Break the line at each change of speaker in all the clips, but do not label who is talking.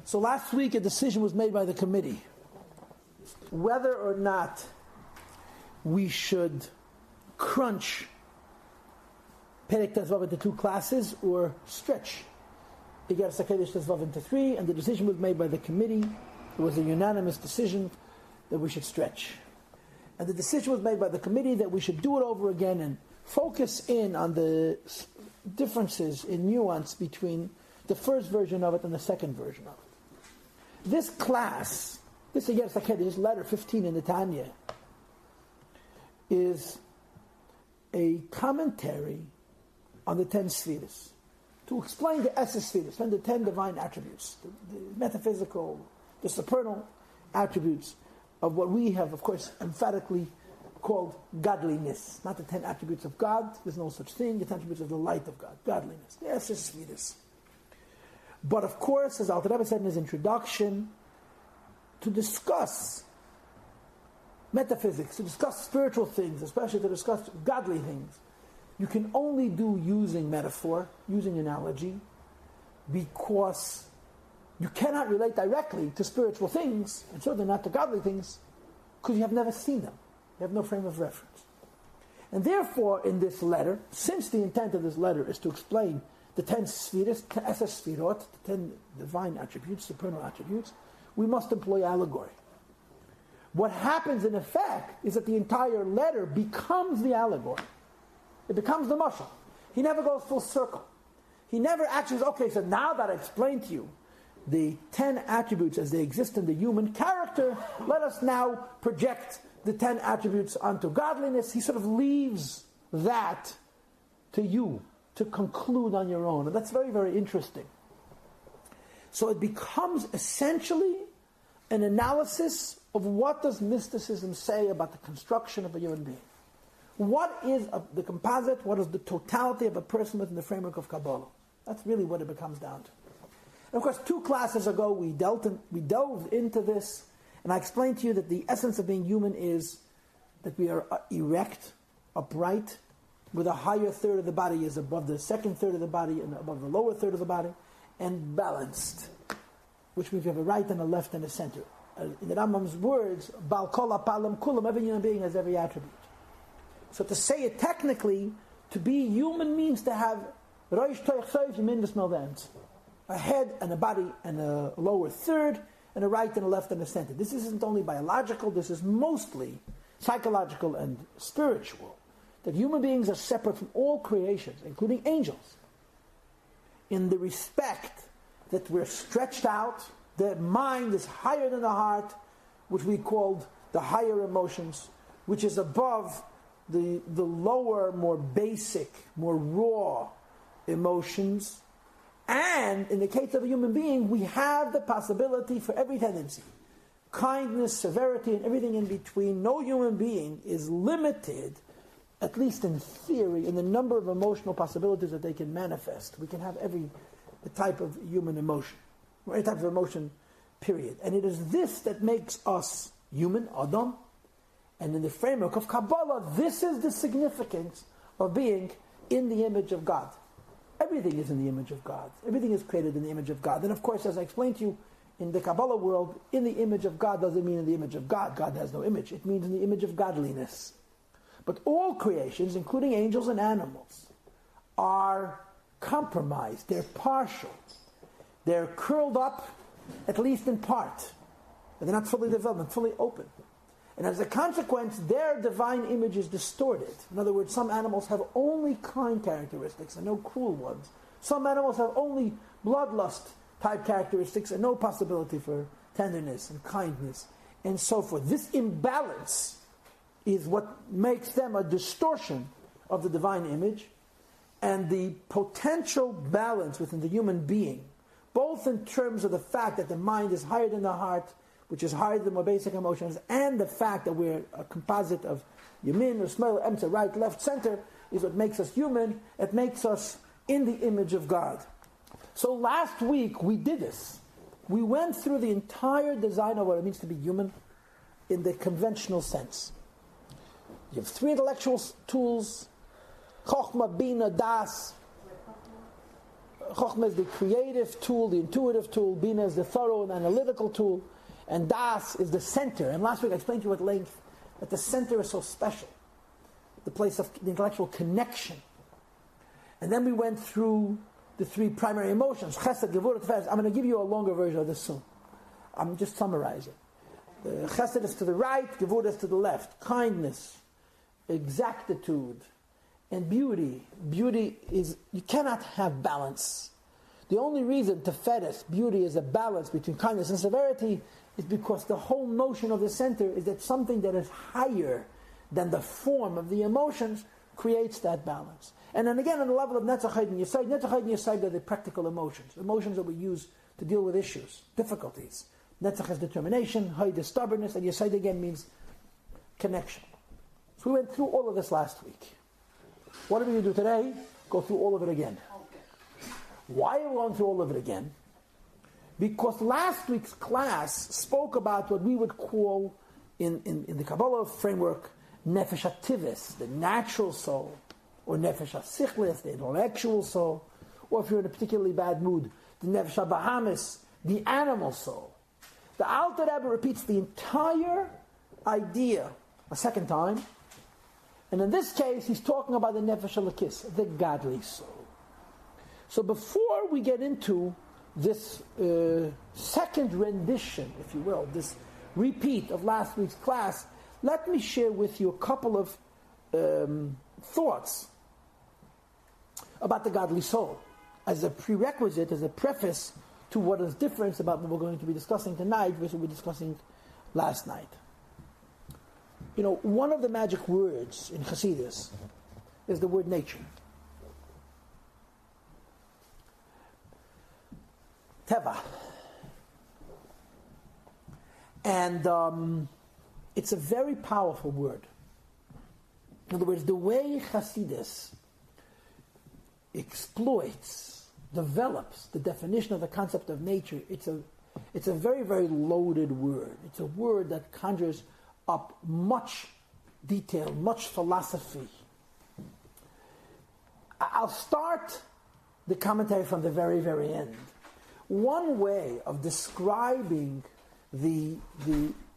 So last week a decision was made by the committee whether or not we should crunch Perek Tezvav into two classes or stretch Iggeres Hakodesh Tezvav into three, and the decision was made by the committee. It was a unanimous decision that we should stretch. And the decision was made by the committee that we should do it over again and focus in on the differences in nuance between the first version of it and the second version of it. This class, this Iggeres Hakodesh, letter 15 in the Tanya, is a commentary on the 10 spheres, to explain the spheres, and the 10 divine attributes, the metaphysical, the supernal attributes of what we have, of course, emphatically called godliness. Not the 10 attributes of God, there's no such thing, the 10 attributes of the light of God, godliness, the spheres. But of course, as Alter Rebbe said in his introduction, to discuss metaphysics, to discuss spiritual things, especially to discuss godly things, you can only do using metaphor, using analogy, because you cannot relate directly to spiritual things, and certainly not to godly things, because you have never seen them. You have no frame of reference. And therefore, in this letter, since the intent of this letter is to explain the 10 spheres, the 10 divine attributes, supernal attributes, we must employ allegory. What happens in effect is that the entire letter becomes the allegory. It becomes the mashal. He never goes full circle. He never actually says, okay, so now that I explained to you the 10 attributes as they exist in the human character, let us now project the 10 attributes onto godliness. He sort of leaves that to you to conclude on your own. And that's very, very interesting. So it becomes essentially an analysis of what does mysticism say about the construction of a human being. What is the composite, what is the totality of a person within the framework of Kabbalah? That's really what it becomes down to. And of course, 2 classes ago we delved into this, and I explained to you that the essence of being human is that we are erect, upright, with a higher third of the body is above the second third of the body and above the lower third of the body, and balanced, which means we have a right and a left and a center. In the Rambam's words, Bal kol apalam kulam, every human being has every attribute. So to say it technically, to be human means to have roish toich soif yamin v'smel v'emes, a head and a body and a lower third, and a right and a left and a center. This isn't only biological, this is mostly psychological and spiritual. That human beings are separate from all creations, including angels, in the respect that we're stretched out, the mind is higher than the heart, which we called the higher emotions, which is above the lower, more basic, more raw emotions. And in the case of a human being, we have the possibility for every tendency. Kindness, severity, and everything in between. No human being is limited, at least in theory, in the number of emotional possibilities that they can manifest. We can have every type of human emotion, or any type of emotion, period. And it is this that makes us human, Adam. And in the framework of Kabbalah, this is the significance of being in the image of God. Everything is in the image of God. Everything is created in the image of God. And of course, as I explained to you, in the Kabbalah world, in the image of God doesn't mean in the image of God. God has no image. It means in the image of godliness. But all creations, including angels and animals, are compromised. They're partial. They're curled up, at least in part. They're not fully developed, fully open. And as a consequence, their divine image is distorted. In other words, some animals have only kind characteristics and no cruel ones. Some animals have only bloodlust type characteristics and no possibility for tenderness and kindness and so forth. This imbalance is what makes them a distortion of the divine image, and the potential balance within the human being, both in terms of the fact that the mind is higher than the heart, which is higher than more basic emotions, and the fact that we're a composite of yamin, or smel, emsa, right, left, center, is what makes us human. It makes us in the image of God. So last week we did this. We went through the entire design of what it means to be human in the conventional sense. You have 3 intellectual tools: Chochmah, Bina, Das. Chokhmah is the creative tool, the intuitive tool. Bina is the thorough and analytical tool. And Das is the center. And last week I explained to you at length that the center is so special. The place of the intellectual connection. And then we went through the three primary emotions. Chesed, Gevurah, Tiferes. I'm going to give you a longer version of this soon. I'm just summarizing. Chesed is to the right, Gevurah is to the left. Kindness, exactitude, and beauty. Beauty is, you cannot have balance. The only reason Tiferes, beauty, is a balance between kindness and severity is because the whole notion of the center is that something that is higher than the form of the emotions creates that balance. And then again, on the level of Netzach and Yosai, Netzach and Yosai are the practical emotions that we use to deal with issues, difficulties. Netzach is determination, Haid is stubbornness, and Yosai again means connection. So we went through all of this last week. What are we going to do today? Go through all of it again. Why are we going through all of it again? Because last week's class spoke about what we would call, in the Kabbalah framework, Nefesh HaTivis, the natural soul, or Nefesh HaSichlis, the intellectual soul, or if you're in a particularly bad mood, the Nefesh HaBahamis, the animal soul. The Alter Rebbe repeats the entire idea a second time, and in this case, he's talking about the Nefesh HaLekis, the godly soul. So before we get into this second rendition, if you will, this repeat of last week's class, let me share with you a couple of thoughts about the godly soul as a prerequisite, as a preface to what is different about what we're going to be discussing tonight versus what we were discussing last night. You know, one of the magic words in Hasidus is the word nature. Teva. And it's a very powerful word. In other words, the way Hasidus exploits, develops the definition of the concept of nature, it's a very, very loaded word. It's a word that conjures up much detail, much philosophy. I'll start the commentary from the very, very end. One way of describing the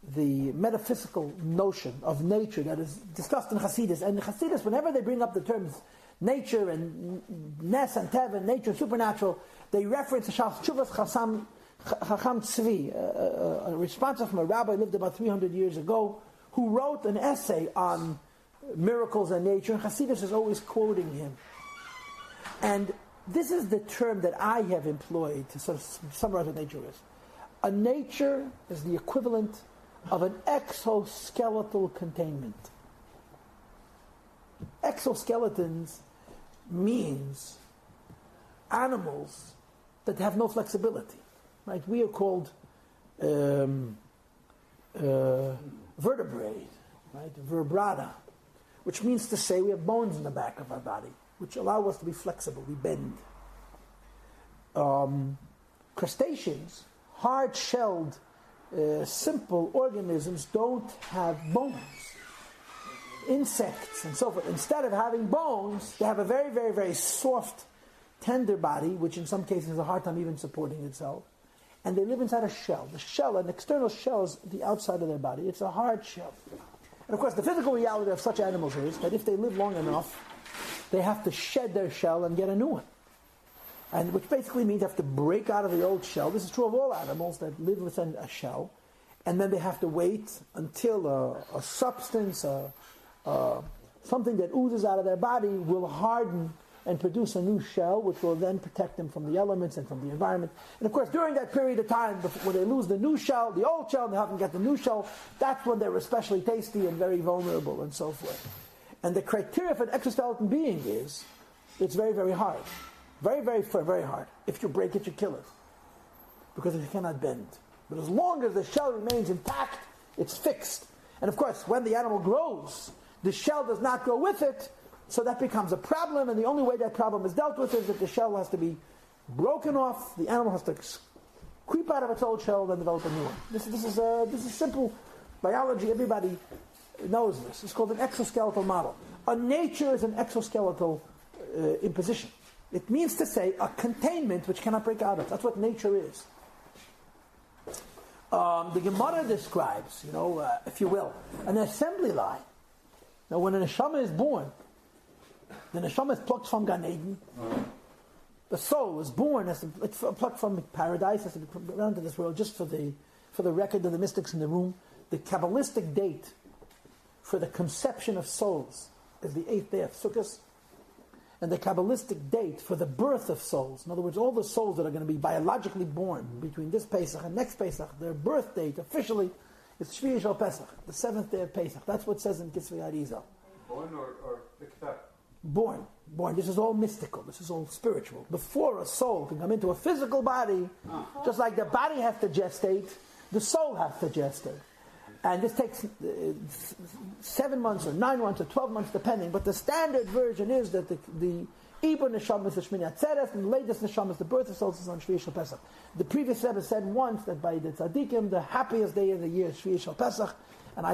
metaphysical notion of nature that is discussed in Hasidus, and in Hasidus, whenever they bring up the terms nature and Nes and Tev and nature, supernatural, they reference the Shuvas Chacham Tzvi, a responsa from a rabbi who lived about 300 years ago, who wrote an essay on miracles and nature, and Hasidus is always quoting him. And this is the term that I have employed to sort of summarize what nature is. A nature is the equivalent of an exoskeletal containment. Exoskeletons means animals that have no flexibility. Right? We are called vertebrate, right? Verbrata, which means to say we have bones in the back of our body, which allow us to be flexible, we bend. Crustaceans, hard-shelled, simple organisms don't have bones. Insects and so forth, instead of having bones, they have a very, very, very soft, tender body, which in some cases has a hard time even supporting itself. And they live inside a shell. The shell, an external shell, is the outside of their body. It's a hard shell. And of course, the physical reality of such animals is that if they live long enough, they have to shed their shell and get a new one. And which basically means they have to break out of the old shell. This is true of all animals that live within a shell. And then they have to wait until a substance, something that oozes out of their body will harden and produce a new shell, which will then protect them from the elements and from the environment. And of course, during that period of time, when they lose the new shell, the old shell, and they haven't get the new shell, that's when they're especially tasty and very vulnerable and so forth. And the criteria for an exoskeleton being is, it's very, very hard. Very, very firm, very hard. If you break it, you kill it. Because it cannot bend. But as long as the shell remains intact, it's fixed. And of course, when the animal grows, the shell does not grow with it, so that becomes a problem, and the only way that problem is dealt with is that the shell has to be broken off, the animal has to creep out of its old shell, then develop a new one. This is simple biology, everybody knows this. It's called an exoskeletal model. A nature is an exoskeletal imposition. It means to say a containment which cannot break out of. That's what nature is. The Gemara describes, if you will, an assembly line. Now, when a neshama is born, the neshama is plucked from Gan Eden. The soul is born, it's plucked from paradise, has to be brought into this world. Just for the record of the mystics in the room, the Kabbalistic date for the conception of souls is the 8th day of Sukkot, and the Kabbalistic date for the birth of souls, in other words, all the souls that are going to be biologically born between this Pesach and next Pesach, their birth date officially is Shvi'i Shel Pesach, the 7th day of Pesach. That's what it says in Kitzvei Arizal.
Born or picked up?
Born. This is all mystical. This is all spiritual. Before a soul can come into a physical body, just like the body has to gestate, the soul has to gestate. And this takes 7 months or 9 months or 12 months depending, but the standard version is that the Ibur Neshama is the Shmini Atzeres, and the latest Neshama is the birth of souls is on Shvi'i Shel Pesach. The previous Rebbe said once that by the Tzaddikim, the happiest day of the year is Shvi'i Shel Pesach, and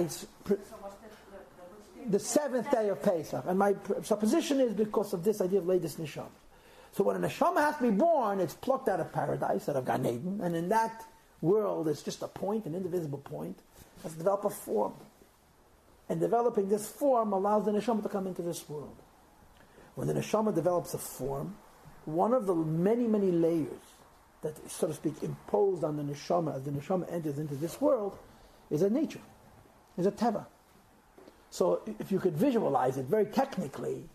the 7th day of Pesach. And my supposition is because of this idea of latest Neshama. So when a Neshama has to be born, it's plucked out of paradise, out of Gan Eden, and in that world it's just a point, an indivisible point, has to develop a form. And developing this form allows the neshama to come into this world. When the neshama develops a form, one of the many, many layers that is, so to speak, imposed on the neshama as the neshama enters into this world is a nature, is a teva. So if you could visualize it very technically,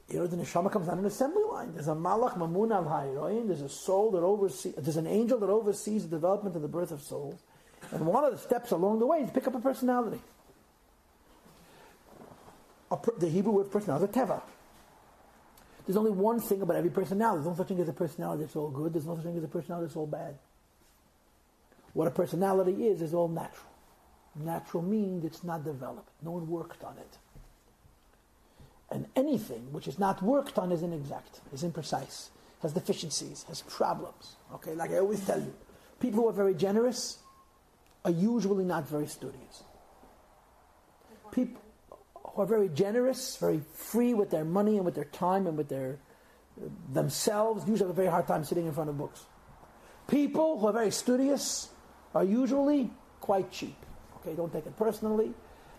the neshama comes on an assembly line. There's a malach mamun al ha'iroyin, there's a soul that oversees, there's an angel that oversees the development and the birth of souls. And one of the steps along the way is to pick up a personality. The Hebrew word for personality is a teva. There's only one thing about every personality. There's no such thing as a personality that's all good. There's no such thing as a personality that's all bad. What a personality is all natural. Natural means it's not developed. No one worked on it. And anything which is not worked on is inexact, is imprecise, has deficiencies, has problems. Okay, like I always tell you, people who are very generous are usually not very studious. People who are very generous, very free with their money and with their time and with their themselves, usually have a very hard time sitting in front of books. People who are very studious are usually quite cheap. Okay, don't take it personally.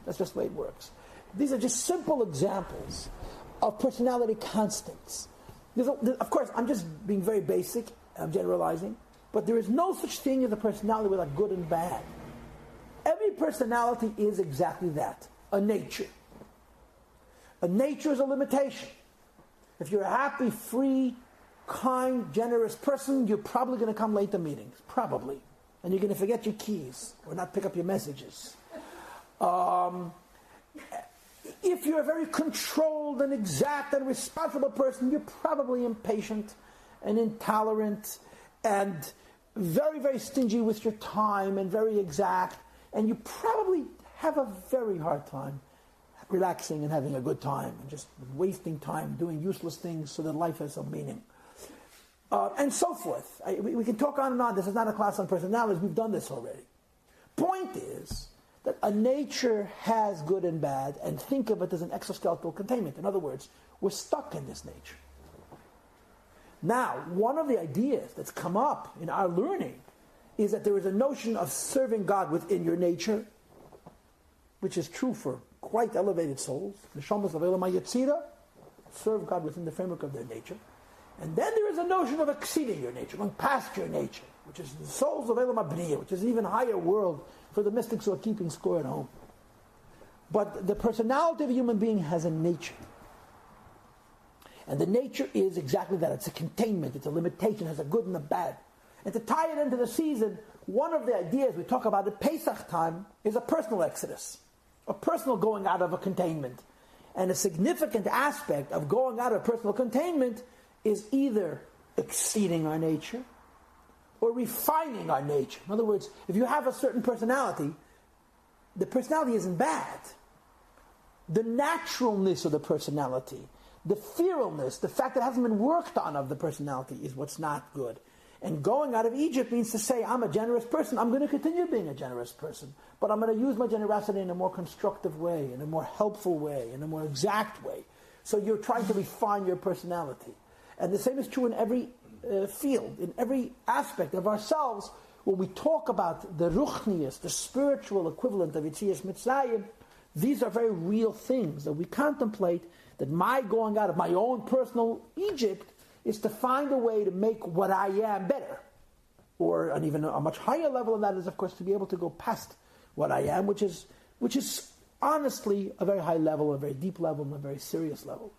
That's just the way it works. These are just simple examples of personality constants. Of course, I'm just being very basic, I'm generalizing, but there is no such thing as a personality without good and bad. Every personality is exactly that, a nature. A nature is a limitation. If you're a happy, free, kind, generous person, you're probably going to come late to meetings, probably. And you're going to forget your keys or not pick up your messages. If you're a very controlled and exact and responsible person, you're probably impatient and intolerant and very, very stingy with your time and very exact. And you probably have a very hard time relaxing and having a good time and just wasting time doing useless things so that life has some meaning. And so forth. We can talk on and on. This is not a class on personalities. We've done this already. Point is that a nature has good and bad, and think of it as an exoskeletal containment. In other words, we're stuck in this nature. Now, one of the ideas that's come up in our learning is that there is a notion of serving God within your nature, which is true for quite elevated souls. Neshamas of Elam HaYetzira serve God within the framework of their nature. And then there is a notion of exceeding your nature, going past your nature, which is the souls of Elam HaBniyah, which is an even higher world for the mystics who are keeping score at home. But the personality of a human being has a nature. And the nature is exactly that. It's a containment, it's a limitation, it has a good and a bad. And to tie it into the season, one of the ideas we talk about at Pesach time is a personal exodus, a personal going out of a containment. And a significant aspect of going out of personal containment is either exceeding our nature or refining our nature. In other words, if you have a certain personality, the personality isn't bad. The naturalness of the personality, the feralness, the fact that it hasn't been worked on of the personality is what's not good. And going out of Egypt means to say, I'm a generous person, I'm going to continue being a generous person, but I'm going to use my generosity in a more constructive way, in a more helpful way, in a more exact way. So you're trying to refine your personality. And the same is true in every field, in every aspect of ourselves. When we talk about the ruchnius, the spiritual equivalent of Yetzias Mitzrayim, these are very real things that we contemplate, that my going out of my own personal Egypt is to find a way to make what I am better. Or an even a much higher level of that is, of course, to be able to go past what I am, which is honestly a very high level, a very deep level, and a very serious level.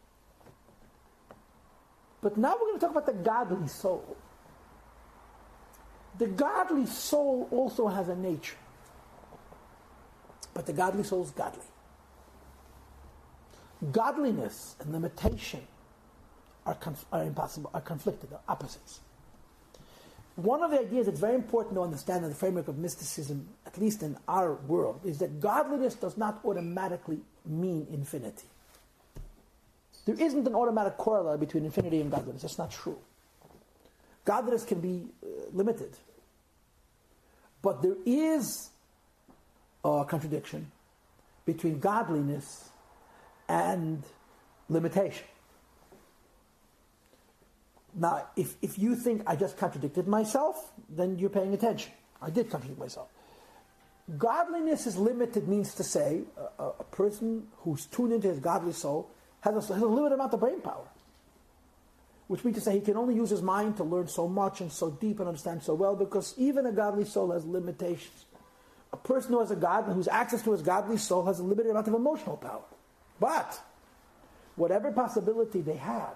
But now we're going to talk about the godly soul. The godly soul also has a nature. But the godly soul is godly. Godliness and limitation are impossible, are conflicted, are opposites. One of the ideas that's very important to understand in the framework of mysticism, at least in our world, is that godliness does not automatically mean infinity. There isn't an automatic corollary between infinity and godliness. That's not true. Godliness can be limited. But there is a contradiction between godliness and limitation. Now, if you think I just contradicted myself, then you're paying attention. I did contradict myself. Godliness is limited means to say a person who's tuned into his godly soul has a limited amount of brain power. Which means to say he can only use his mind to learn so much and so deep and understand so well, because even a godly soul has limitations. A person who has who's access to his godly soul has a limited amount of emotional power. But whatever possibility they have,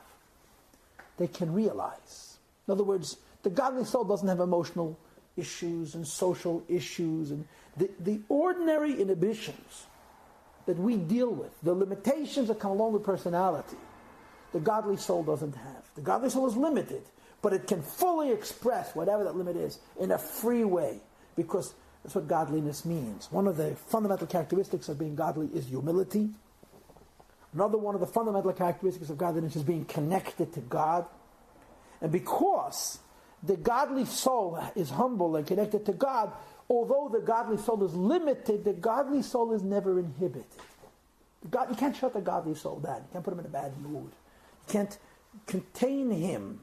they can realize. In other words, the godly soul doesn't have emotional issues and social issues and the ordinary inhibitions that we deal with, the limitations that come along with personality, the godly soul doesn't have. The godly soul is limited, but it can fully express whatever that limit is in a free way, because that's what godliness means. One of the fundamental characteristics of being godly is humility. Another one of the fundamental characteristics of godliness is being connected to God. And because the godly soul is humble and connected to God, although the godly soul is limited, the godly soul is never inhibited. You can't shut the godly soul down. You can't put him in a bad mood. You can't contain him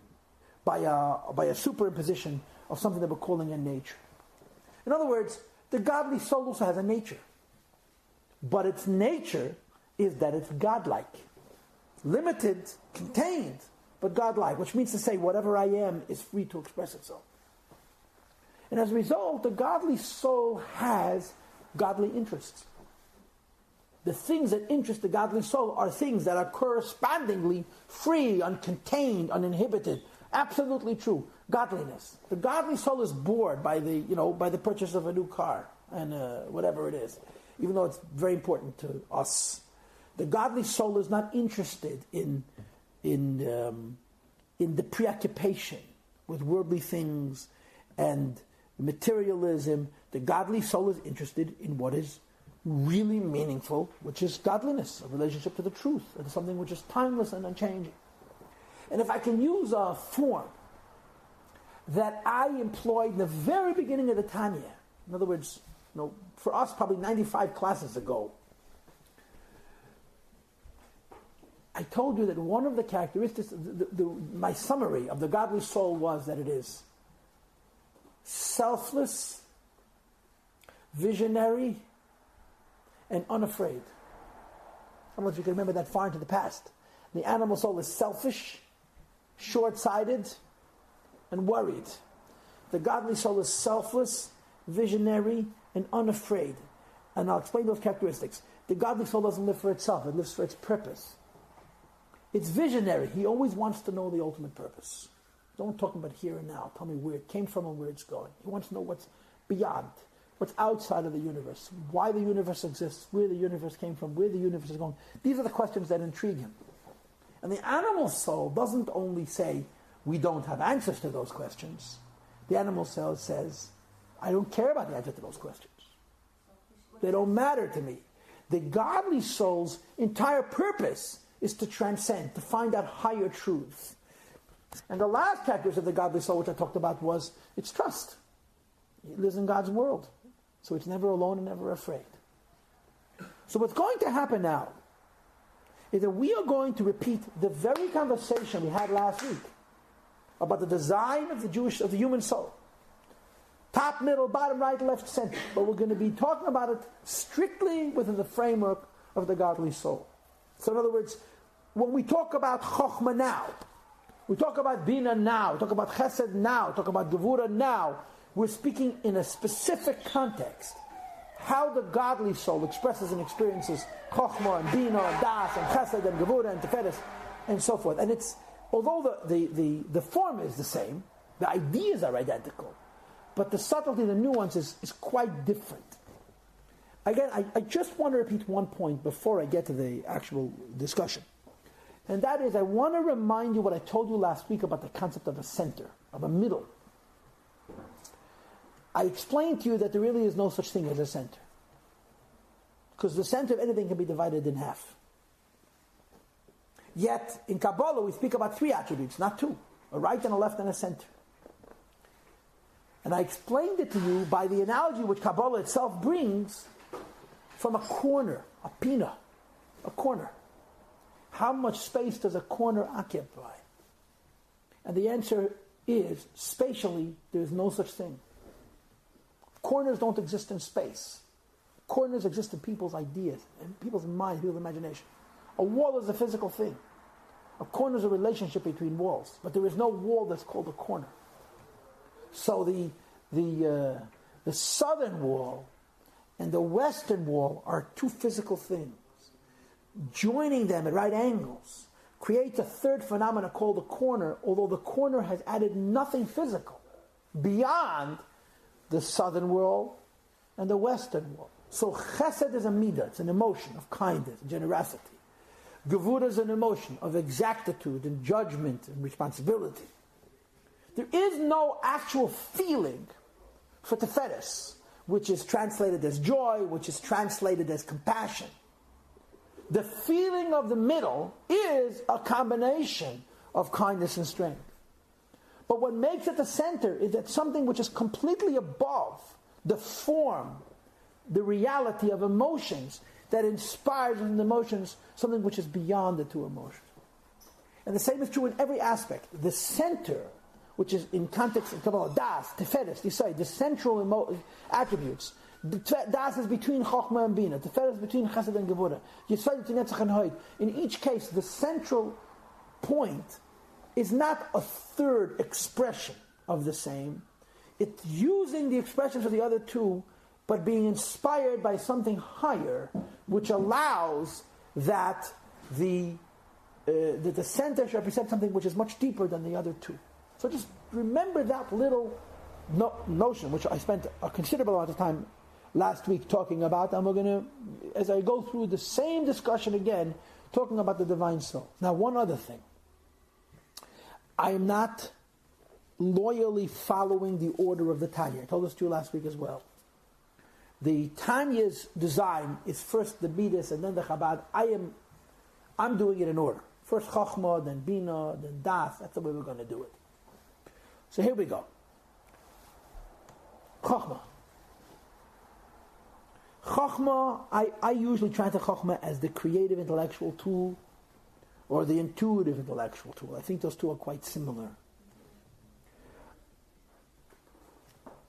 by a superimposition of something that we're calling a nature. In other words, the godly soul also has a nature. But its nature is that it's godlike. Limited, contained, but godlike, which means to say whatever I am is free to express itself. And as a result, the godly soul has godly interests. The things that interest the godly soul are things that are correspondingly free, uncontained, uninhibited. Absolutely true. Godliness. The godly soul is bored by the purchase of a new car and whatever it is, even though it's very important to us. The godly soul is not interested in the preoccupation with worldly things and materialism. The godly soul is interested in what is really meaningful, which is godliness, a relationship to the truth, and something which is timeless and unchanging. And if I can use a form that I employed in the very beginning of the Tanya, in other words, for us probably 95 classes ago, I told you that one of the characteristics, my summary of the godly soul was that it is selfless, visionary, and unafraid. I don't know if you can remember that far into the past. The animal soul is selfish, short-sighted, and worried. The godly soul is selfless, visionary, and unafraid. And I'll explain those characteristics. The godly soul doesn't live for itself, it lives for its purpose. It's visionary. He always wants to know the ultimate purpose. Don't talk about here and now. Tell me where it came from and where it's going. He wants to know what's beyond, what's outside of the universe, why the universe exists, where the universe came from, where the universe is going. These are the questions that intrigue him. And the animal soul doesn't only say, we don't have answers to those questions. The animal soul says, I don't care about the answer to those questions. They don't matter to me. The godly soul's entire purpose is to transcend, to find out higher truths. And the last characteristic of the godly soul, which I talked about, was its trust. It lives in God's world, so it's never alone and never afraid. So what's going to happen now is that we are going to repeat the very conversation we had last week about the design of the human soul. Top, middle, bottom, right, left, center. But we're going to be talking about it strictly within the framework of the godly soul. So in other words, when we talk about Chokhmah now, we talk about Bina now, we talk about Chesed now, we talk about Gevura now, we're speaking in a specific context. How the godly soul expresses and experiences Chokhmah and Bina and Das and Chesed and Gevura and Tiferes and so forth. And it's, although the form is the same, the ideas are identical, but the subtlety, the nuance is quite different. Again, I just want to repeat one point before I get to the actual discussion. And that is, I want to remind you what I told you last week about the concept of a center, of a middle. I explained to you that there really is no such thing as a center. Because the center of anything can be divided in half. Yet, in Kabbalah, we speak about 3 attributes, not 2. A right and a left and a center. And I explained it to you by the analogy which Kabbalah itself brings from a corner, a pina, a corner. How much space does a corner occupy? And the answer is, spatially, there is no such thing. Corners don't exist in space. Corners exist in people's ideas, in people's minds, people's imagination. A wall is a physical thing. A corner is a relationship between walls, but there is no wall that's called a corner. So the southern wall and the western wall are 2 physical things. Joining them at right angles creates a third phenomena called a corner, although the corner has added nothing physical beyond the southern wall and the western wall. So chesed is a midah, it's an emotion of kindness, generosity. Gevura is an emotion of exactitude and judgment and responsibility. There is no actual feeling for Tiferes, which is translated as joy, which is translated as compassion. The feeling of the middle is a combination of kindness and strength. But what makes it the center is that something which is completely above the form, the reality of emotions, that inspires in the emotions something which is beyond the 2 emotions. And the same is true in every aspect. The center, which is in context of Kabbalah, Das, Tiferes, Yossi, the central attributes. Das is between Chokhmah and Bina. Tiferes is between Chesed and Gevura. Yossi between Netzach and Hoid. In each case, the central point is not a third expression of the same. It's using the expressions of the other 2, but being inspired by something higher, which allows that the center should represent something which is much deeper than the other 2. So just remember that little notion, which I spent a considerable amount of time last week talking about, and we're going to, as I go through the same discussion again, talking about the divine soul. Now, one other thing. I am not loyally following the order of the Tanya. I told this to you last week as well. The Tanya's design is first the Midas and then the Chabad. I'm doing it in order. First Chokhmah, then Bina, then Das. That's the way we're going to do it. So here we go. Chokhmah. Chokhmah, I usually translate Chokhmah as the creative intellectual tool or the intuitive intellectual tool. I think those 2 are quite similar.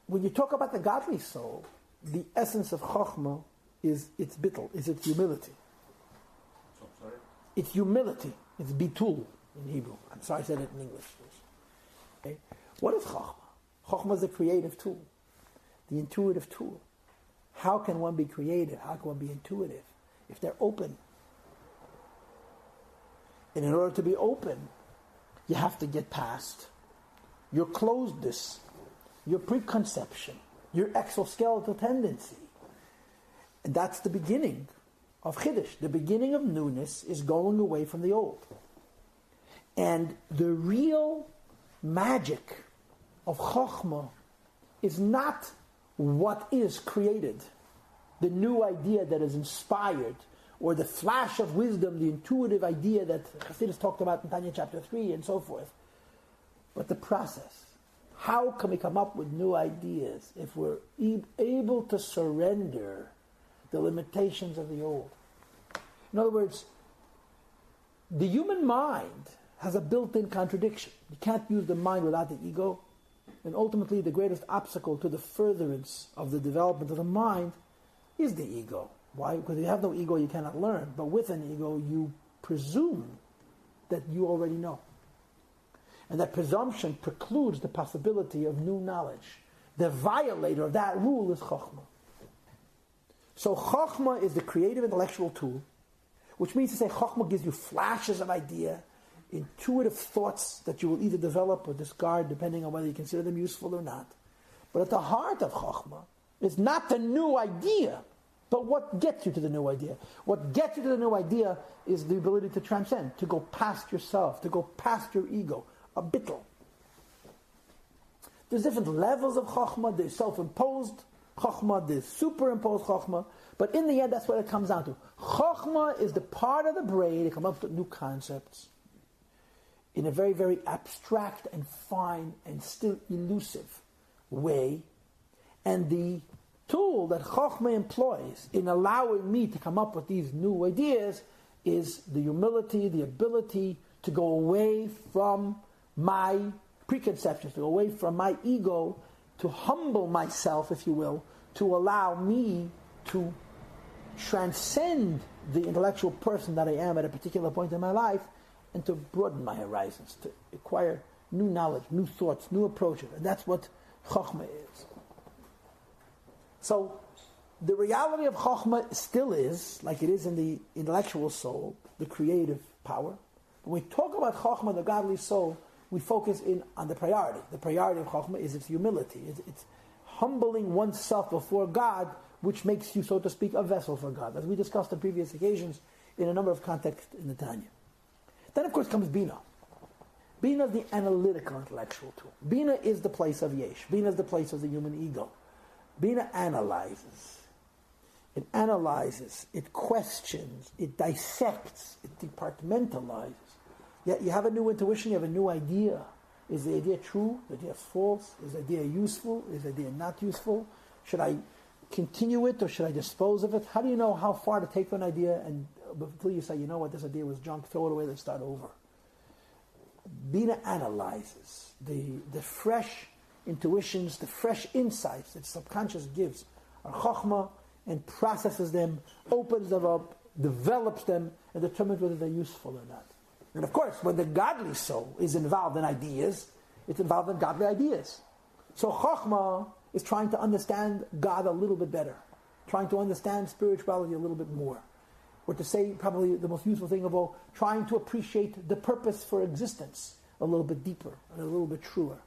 When you talk about the godly soul, the essence of Chokhmah is its bittul, is its humility.
Sorry?
It's humility. It's bitul in Hebrew. I'm sorry I said it in English. Okay? What is Chokhmah? Chokhmah is the creative tool, the intuitive tool. How can one be creative? How can one be intuitive? If they're open. And in order to be open, you have to get past your closedness, your preconception, your exoskeletal tendency. And that's the beginning of Chiddush. The beginning of newness is going away from the old. And the real magic of Chokhmah is not what is created, the new idea that is inspired, or the flash of wisdom, the intuitive idea that Chassidus talked about in Tanya chapter 3 and so forth, but the process. How can we come up with new ideas if we're able to surrender the limitations of the old? In other words, The human mind has a built-in contradiction. You can't use the mind without the ego. And ultimately, the greatest obstacle to the furtherance of the development of the mind is the ego. Why? Because if you have no ego, you cannot learn. But with an ego, you presume that you already know. And that presumption precludes the possibility of new knowledge. The violator of that rule is Chokhmah. So Chokhmah is the creative intellectual tool, which means to say Chokhmah gives you flashes of idea, intuitive thoughts that you will either develop or discard depending on whether you consider them useful or not. But at the heart of Chokhmah is not the new idea, but what gets you to the new idea. What gets you to the new idea is the ability to transcend, to go past yourself, to go past your ego, a bittul. There's different levels of Chokhmah. There's self-imposed Chokhmah, there's superimposed Chokhmah, but in the end that's what it comes down to. Chokhmah is the part of the brain that comes up with new concepts in a very, very abstract and fine and still elusive way. And the tool that Chokhmah employs in allowing me to come up with these new ideas is the humility, the ability to go away from my preconceptions, to go away from my ego, to humble myself, if you will, to allow me to transcend the intellectual person that I am at a particular point in my life and to broaden my horizons, to acquire new knowledge, new thoughts, new approaches. And that's what Chokhmah is. So the reality of Chokhmah still is, like it is in the intellectual soul, the creative power. When we talk about Chokhmah, the godly soul, we focus in on the priority. The priority of Chokhmah is its humility. It's humbling oneself before God, which makes you, so to speak, a vessel for God, as we discussed on previous occasions in a number of contexts in the Tanya. Then, of course, comes Bina. Bina is the analytical intellectual tool. Bina is the place of Yesh. Bina is the place of the human ego. Bina analyzes. It analyzes, it questions, it dissects, it departmentalizes. Yet you have a new intuition, you have a new idea. Is the idea true? Is the idea false? Is the idea useful? Is the idea not useful? Should I continue it or should I dispose of it? How do you know how far to take an idea and until you say, you know what, this idea was junk, throw it away, let's start over? Bina analyzes the fresh intuitions, the fresh insights that subconscious gives are Chokhmah and processes them, opens them up, develops them, and determines whether they're useful or not. And of course, when the godly soul is involved in ideas, it's involved in godly ideas. So Chokhmah is trying to understand God a little bit better, trying to understand spirituality a little bit more. Or to say probably the most useful thing of all, trying to appreciate the purpose for existence a little bit deeper and a little bit truer.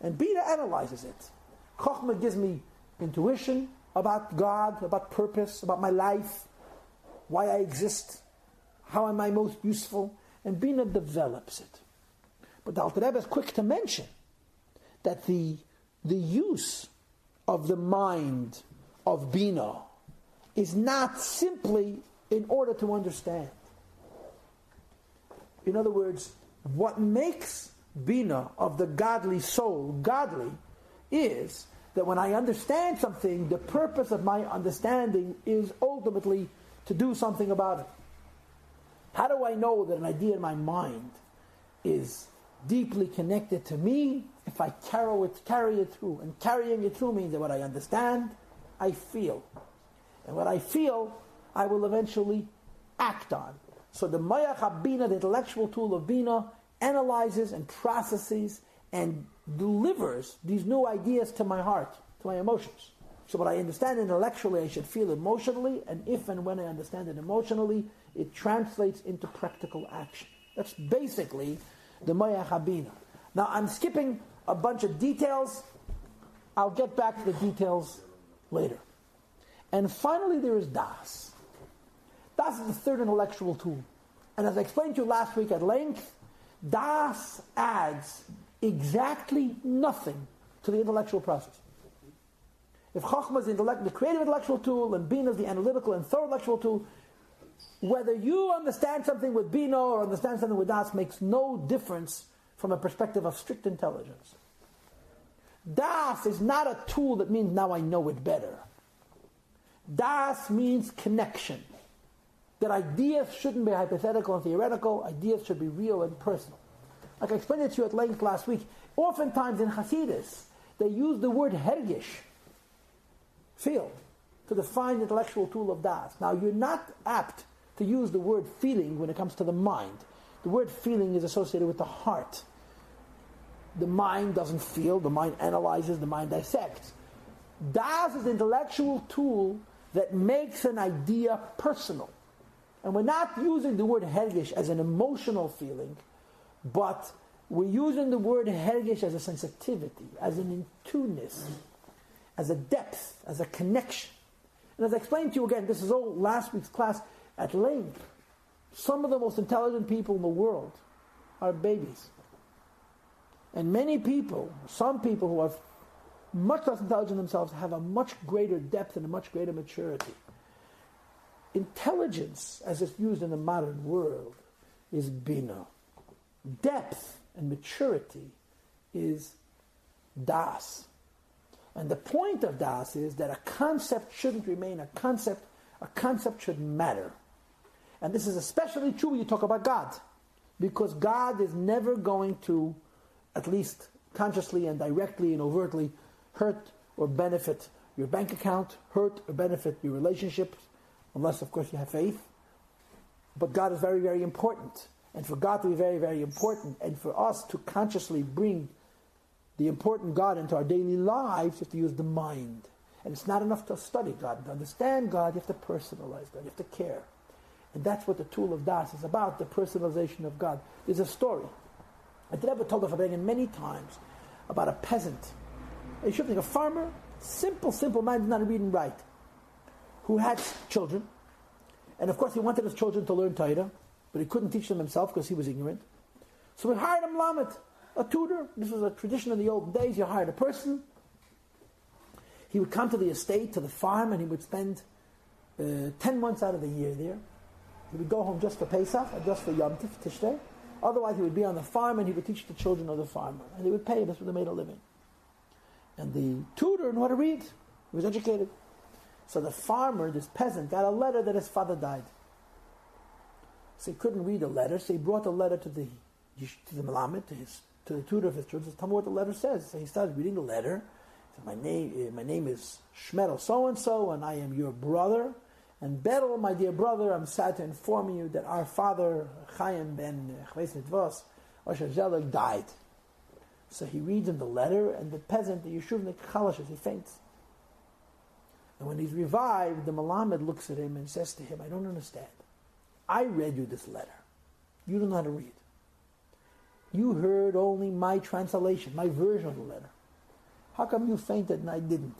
And Bina analyzes it. Chokhmah gives me intuition about God, about purpose, about my life, why I exist, how am I most useful, and Bina develops it. But the Alter Rebbe is quick to mention that the use of the mind of Bina is not simply in order to understand. In other words, what makes Bina of the godly soul godly is that when I understand something, the purpose of my understanding is ultimately to do something about it. How do I know that an idea in my mind is deeply connected to me? If I carry it through. And carrying it through means that what I understand, I feel. And what I feel, I will eventually act on. So the Mayach HaBina, the intellectual tool of Bina, analyzes and processes and delivers these new ideas to my heart, to my emotions. So what I understand intellectually, I should feel emotionally, and if and when I understand it emotionally, it translates into practical action. That's basically the Mayach HaBina. Now I'm skipping a bunch of details. I'll get back to the details later. And finally there is Das. Das is the third intellectual tool. And as I explained to you last week at length, Das adds exactly nothing to the intellectual process. If Chokhmah is the creative intellectual tool and Bina is the analytical and thorough intellectual tool, whether you understand something with Bina or understand something with Das makes no difference from a perspective of strict intelligence. Das is not a tool that means now I know it better. Das means connection. that ideas shouldn't be hypothetical and theoretical, ideas should be real and personal. Like I explained it to you at length last week, oftentimes in Hasidus, they use the word hergish, feel, to define the intellectual tool of das. Now, you're not apt to use the word feeling when it comes to the mind. The word feeling is associated with the heart. The mind doesn't feel, the mind analyzes, the mind dissects. Das is the intellectual tool that makes an idea personal. And we're not using the word hergish as an emotional feeling, but we're using the word hergish as a sensitivity, as an in-tuneness, as a depth, as a connection. And as I explained to you again, this is all last week's class at length. Some of the most intelligent people in the world are babies. And many people, some people who are much less intelligent themselves, have a much greater depth and a much greater maturity. Intelligence, as it's used in the modern world, is bina. Depth and maturity is das. And the point of das is that a concept shouldn't remain a concept should matter. And this is especially true when you talk about God, because God is never going to, at least consciously and directly and overtly, hurt or benefit your bank account, hurt or benefit your relationships, unless, of course, you have faith. But God is very, very important. And for God to be very, very important, and for us to consciously bring the important God into our daily lives, you have to use the mind. And it's not enough to study God. To understand God, you have to personalize God. You have to care. And that's what the tool of Das is about, the personalization of God. There's a story. I did ever told of many times about a peasant. You should think a farmer, simple man, not read and write, who had children. And of course he wanted his children to learn Torah, but he couldn't teach them himself because he was ignorant. So he hired a melamed, a tutor. This was a tradition in the old days. You hired a person. He would come to the estate, to the farm, and he would spend 10 months out of the year there. He would go home just for Pesach, or just for Yom Tif, Tishrei. Otherwise he would be on the farm and he would teach the children of the farmer. And they would pay him, that's what they made a living. And the tutor knew how to read. He was educated. So the farmer, this peasant, got a letter that his father died. So he couldn't read the letter, so he brought the letter to the melamed, to the tutor of his children. Tell me what the letter says. So he started reading the letter. He said, my name is Shmedel so-and-so, and I am your brother. And Berel, my dear brother, I'm sad to inform you that our father, Chaim ben Chves Mitvos, Osher Zeller, died. So he reads him the letter, and the peasant, the Yeshuvnik Chalashes, he faints. And when he's revived, the Melamed looks at him and says to him, I don't understand. I read you this letter. You don't know how to read. You heard only my translation, my version of the letter. How come you fainted and I didn't?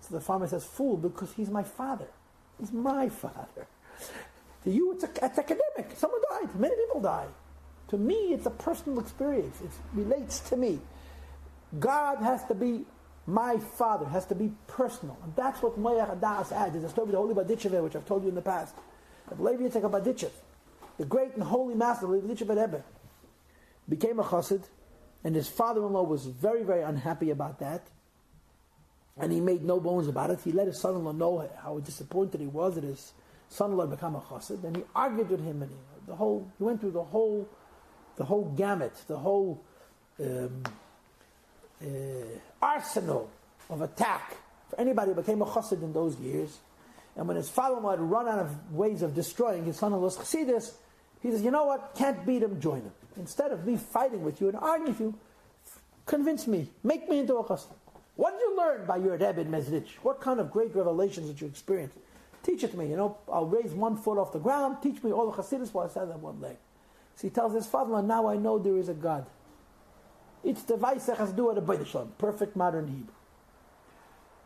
So the farmer says, fool, because he's my father. He's my father. To you, it's academic. Someone died. Many people die. To me, it's a personal experience. It relates to me. God has to be my father, has to be personal. And that's what Moyach Adas adds. There's a story of the Holy Baditchev, which I've told you in the past. That Levi Yitzchak Baditchev, the great and holy master, Levi Baditchev Rebbe, became a chassid, and his father-in-law was very, very unhappy about that. And he made no bones about it. He let his son-in-law know how disappointed he was that his son-in-law had become a chassid. And he argued with him, and he went through the whole gamut, the whole arsenal of attack for anybody who became a chassid in those years. And when his father-in-law had run out of ways of destroying his son-in-law's chassidus, he says, you know what, can't beat him, join him. Instead of me fighting with you and arguing with you, convince me, make me into a chassid. What did you learn by your Rebbe in Mezrich? What kind of great revelations did you experience? Teach it to me. I'll raise 1 foot off the ground, teach me all the chassidus while I stand on one leg. So he tells his father-in-law, now I know there is a God. It's the Vaisach Hasdu at the perfect modern Hebrew.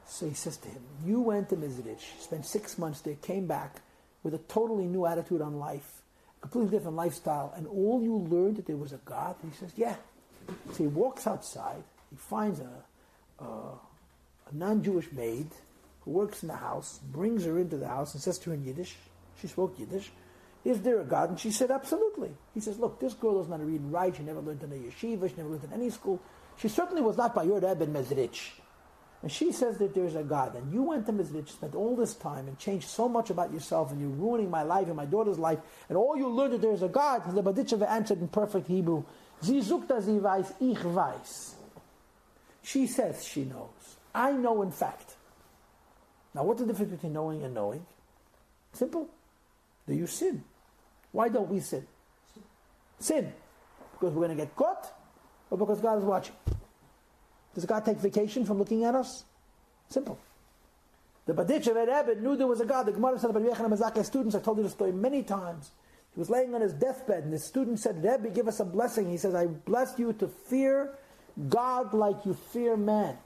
So he says to him, you went to Mezrich, spent 6 months there, came back with a totally new attitude on life, a completely different lifestyle, and all you learned that there was a God? And he says, yeah. So he walks outside, he finds a non-Jewish maid who works in the house, brings her into the house and says to her in Yiddish, she spoke Yiddish, is there a God? And she said, absolutely. He says, look, this girl does not read and write, she never learned in a yeshiva, she never learned in any school. She certainly was not by your Rebbe in Mezrich. And she says that there's a God, and you went to Mizrich, spent all this time, and changed so much about yourself, and you're ruining my life and my daughter's life, and all you learned that there's a God. The Baditcheva answered in perfect Hebrew, Sie sucht, dass sie weiß, ich weiß. She says she knows. I know in fact. Now what's the difference between knowing and knowing? Simple. Do you sin? Why don't we sin? Sin. Because we're going to get caught, or because God is watching? Does God take vacation from looking at us? Simple. The Baditchev Rebbe knew there was a God. The Gemara said about Yechon HaMazakeh students, I told you the story many times. He was laying on his deathbed, and the student said, Rebbe, give us a blessing. He says, I bless you to fear God like you fear man.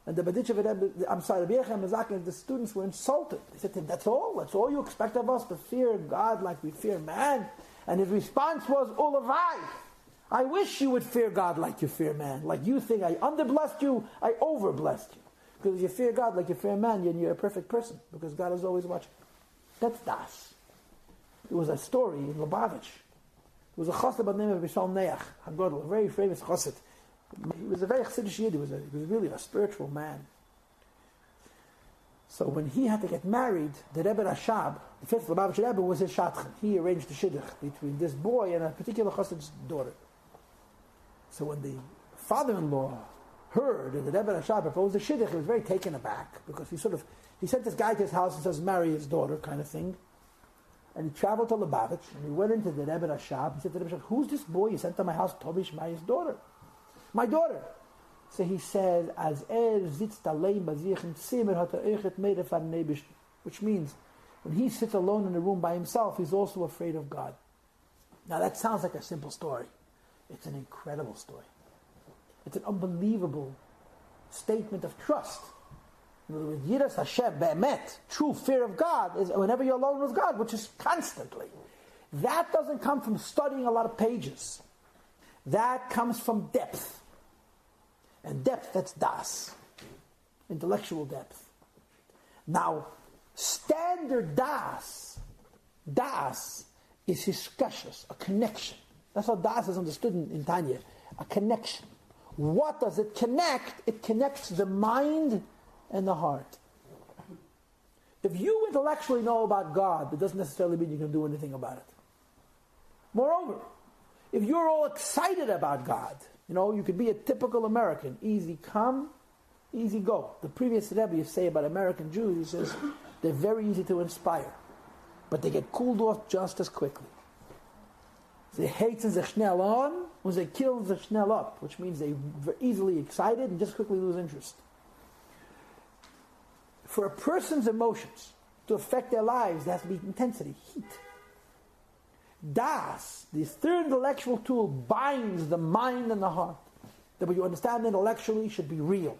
And the Baditchev Rebbe, the Yechon HaMazakeh, the students were insulted. They said to him, that's all? That's all you expect of us, to fear God like we fear man? And his response was, Olavai. I wish you would fear God like you fear man. Like you think I underblessed you, I overblessed you. Because if you fear God like you fear man, you're a perfect person. Because God is always watching. That's Das. There was a story in Lubavitch. There was a chassid by the name of Bishal Neach, Hakodesh, a very famous chassid. He was a very chassidish yid. He was really a spiritual man. So when he had to get married, the Rebbe Rashab, the fifth Lubavitch Rebbe, was his shadchan. He arranged the shidduch between this boy and a particular chassid's daughter. So when the father-in-law heard that the Rebbe Rashab proposed a shidduch, he was very taken aback, because he sent this guy to his house and says, marry his daughter, kind of thing. And he traveled to Lubavitch, and he went into the Rebbe Rashab. He said to the Rebbe Rashab, who's this boy you sent to my house, Tobish, marry his daughter? My daughter. So he said, as sitzt allein bei sich im Zimmer, hat euchet mehr von Nebisch, which means, when he sits alone in a room by himself, he's also afraid of God. Now that sounds like a simple story. It's an incredible story. It's an unbelievable statement of trust. In other words, Yiras Hashem, Be'emet, true fear of God, is whenever you're alone with God, which is constantly. That doesn't come from studying a lot of pages. That comes from depth. And depth, that's Das. Intellectual depth. Now, standard Das is hiskashus, a connection. That's how Das is understood in Tanya. A connection. What does it connect? It connects the mind and the heart. If you intellectually know about God, it doesn't necessarily mean you can do anything about it. Moreover, if you're all excited about God, you could be a typical American. Easy come, easy go. The previous Rebbe used to say about American Jews, he says, they're very easy to inspire, but they get cooled off just as quickly. They heizen sich schnell on, und they killen sich schnell up, which means they're easily excited and just quickly lose interest. For a person's emotions to affect their lives, there has to be intensity, heat. Das, the third intellectual tool, binds the mind and the heart. That what you understand intellectually should be real.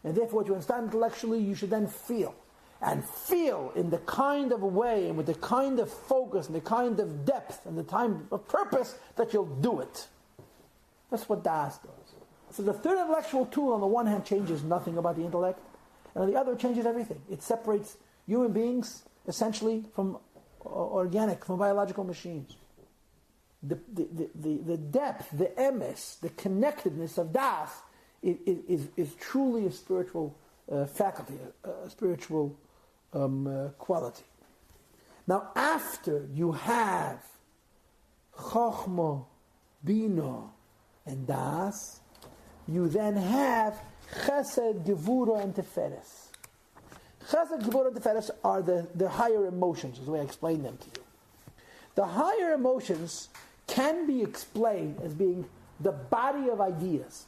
And therefore what you understand intellectually, you should then feel. And feel in the kind of way and with the kind of focus and the kind of depth and the time of purpose that you'll do it. That's what Das does. So the third intellectual tool on the one hand changes nothing about the intellect, and on the other it changes everything. It separates human beings essentially from organic, from biological machines. The depth, the emes, the connectedness of Das is truly a spiritual faculty, a spiritual quality. Now, after you have Chochmah, Bina, and Das, you then have Chesed, Gevura, and Tiferes. Chesed, Gevura, and Tiferes are the higher emotions, is the way I explain them to you. The higher emotions can be explained as being the body of ideas.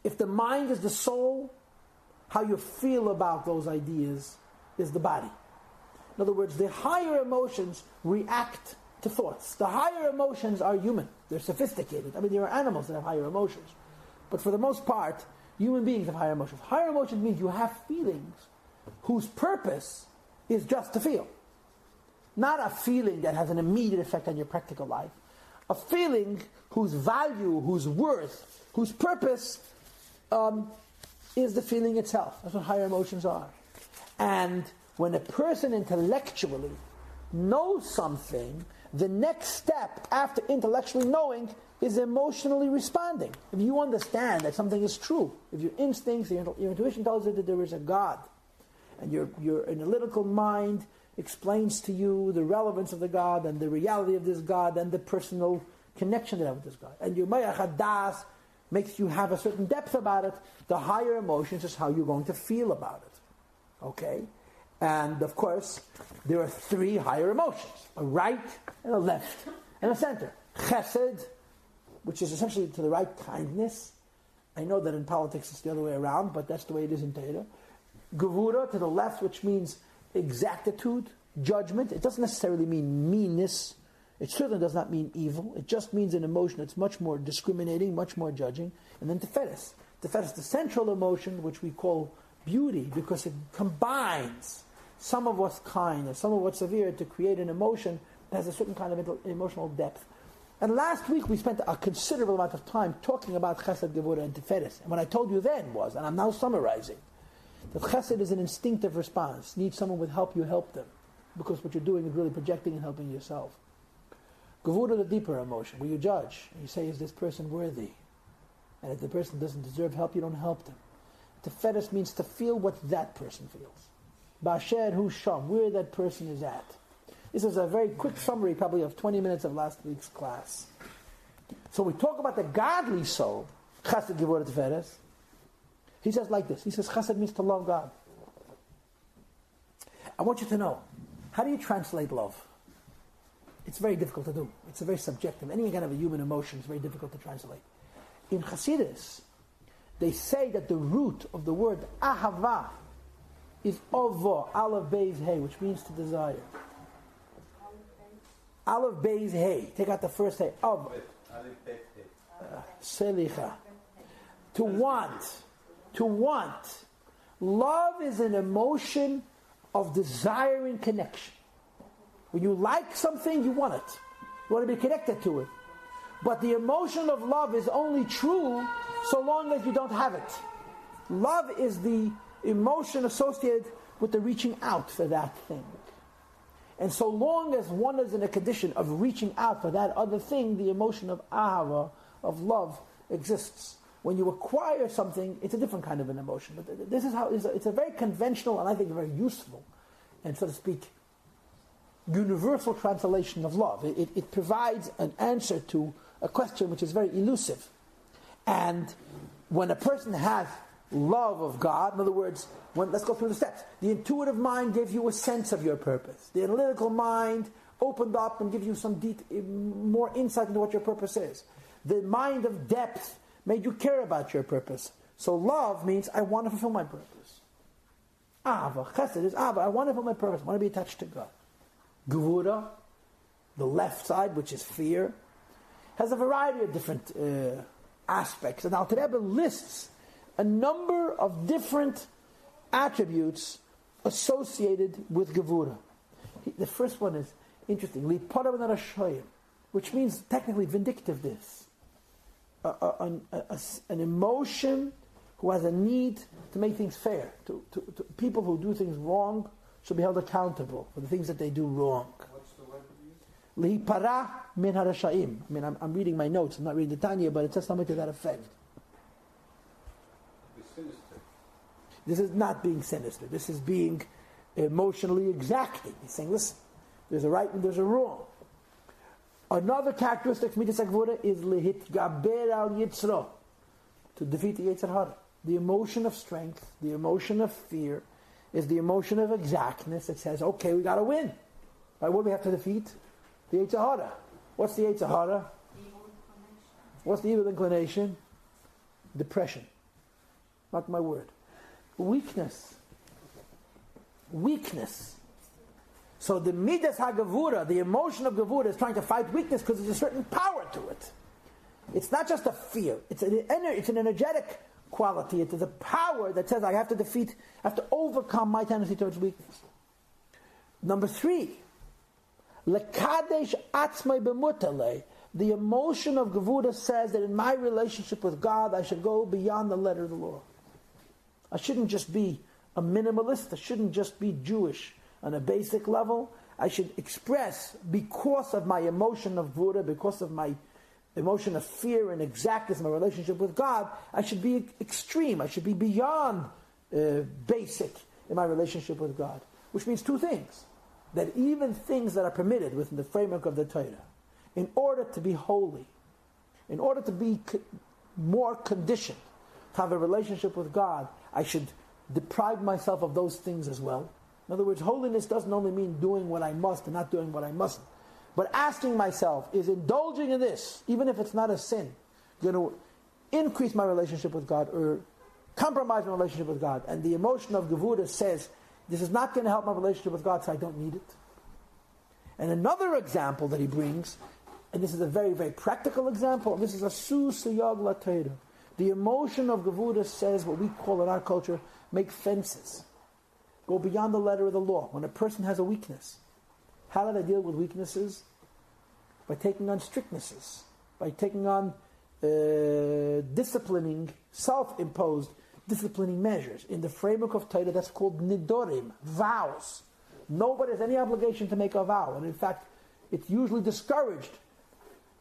If the mind is the soul, how you feel about those ideas is the body. In other words, the higher emotions react to thoughts. The higher emotions are human. They're sophisticated. There are animals that have higher emotions. But for the most part, human beings have higher emotions. Higher emotions means you have feelings whose purpose is just to feel. Not a feeling that has an immediate effect on your practical life. A feeling whose value, whose worth, whose purpose is the feeling itself. That's what higher emotions are. And when a person intellectually knows something, the next step after intellectually knowing is emotionally responding. If you understand that something is true, if your instincts, your intuition tells you that there is a God, and your analytical mind explains to you the relevance of the God and the reality of this God and the personal connection that you have with this God, and your mayach hadas makes you have a certain depth about it, the higher emotions is how you're going to feel about it. Okay? And of course, there are three higher emotions: a right and a left and a center. Chesed, which is essentially to the right, kindness. I know that in politics it's the other way around, but that's the way it is in Torah. Gevura, to the left, which means exactitude, judgment. It doesn't necessarily mean meanness. It certainly does not mean evil. It just means an emotion that's much more discriminating, much more judging. And then Tiferes. Tiferes, the central emotion, which we call beauty, because it combines some of what's kind and some of what's severe to create an emotion that has a certain kind of emotional depth. And last week we spent a considerable amount of time talking about Chesed, Gevura, and Tiferes. And what I told you then was, and I'm now summarizing, that Chesed is an instinctive response. Need someone with help, you help them. Because what you're doing is really projecting and helping yourself. Gevura, the deeper emotion, where you judge. And you say, is this person worthy? And if the person doesn't deserve help, you don't help them. Tiferes means to feel what that person feels. Ba'asher hu sham, where that person is at. This is a very quick summary, probably of 20 minutes of last week's class. So we talk about the godly soul, Chesed, Gevura, Tiferes. He says like this. He says, Chesed means to love God. I want you to know, how do you translate love? It's very difficult to do. It's a very subjective. Any kind of a human emotion is very difficult to translate. In Hasidus, they say that the root of the word ahava is ovo, aleph beis hey, which means to desire. Aleph beis hey. Take out the first hey. Of. Selicha. To want. To want. Love is an emotion of desiring connection. When you like something, you want it. You want to be connected to it. But the emotion of love is only true so long as you don't have it. Love is the emotion associated with the reaching out for that thing. And so long as one is in a condition of reaching out for that other thing, the emotion of ahava, of love, exists. When you acquire something, it's a different kind of an emotion. But this is how it's a very conventional and I think very useful and, so to speak, universal translation of love. It provides an answer to a question which is very elusive. And when a person has love of God, in other words, let's go through the steps. The intuitive mind gives you a sense of your purpose. The analytical mind opened up and gives you some more insight into what your purpose is. The mind of depth made you care about your purpose. So love means I want to fulfill my purpose. Ava, chesed is ava, I want to fulfill my purpose. I want to be attached to God. Gevura, the left side, which is fear, has a variety of different aspects. And Alter Rebbe lists a number of different attributes associated with Gevura. The first one is interesting, Lipodav Narashoyim, which means technically vindictiveness. An emotion who has a need to make things fair. To people who do things wrong should be held accountable for the things that they do wrong.
What's the word you use?
Lihipara min harasha'im. I mean, I'm reading my notes. I'm not reading the Tanya, but it says something to that effect.
Be sinister.
This is not being sinister. This is being emotionally exacting. He's saying, listen, there's a right and there's a wrong. Another characteristic of Midas HaGevura is lihitgaber al yitzro, to defeat the Yetzer Hara. The emotion of strength, the emotion of fear, is the emotion of exactness that says, okay, we got to win. Right, what do we have to defeat? The Yetzer Hara. What's the Yetzer Hara? What's the evil inclination? Depression. Not my word. Weakness. Weakness. So the Midas HaGevura, the emotion of Gevura, is trying to fight weakness because there's a certain power to it. It's not just a fear. It's an energetic quality. It is a power that says I have to overcome my tendency towards weakness. Number 3, Lekadesh atzmai b'mutale. The emotion of Gevura says that in my relationship with God, I should go beyond the letter of the law. I shouldn't just be a minimalist. I shouldn't just be Jewish on a basic level. I should express because of my emotion of Gvura, because of my emotion of fear and exactness in my relationship with God, I should be extreme. I should be beyond basic in my relationship with God. Which means two things. That even things that are permitted within the framework of the Torah, in order to be holy, in order to be more conditioned to have a relationship with God, I should deprive myself of those things as well. In other words, holiness doesn't only mean doing what I must and not doing what I mustn't. But asking myself, is indulging in this, even if it's not a sin, going to increase my relationship with God or compromise my relationship with God? And the emotion of Gevura says, this is not going to help my relationship with God, so I don't need it. And another example that he brings, and this is a very, very practical example, and this is a susayag latera. The emotion of Gevura says what we call in our culture, make fences. Go beyond the letter of the law. When a person has a weakness, how do they deal with weaknesses? By taking on strictnesses, by taking on disciplining, self-imposed disciplining measures. In the framework of Torah, that's called nidorim, vows. Nobody has any obligation to make a vow, and in fact, it's usually discouraged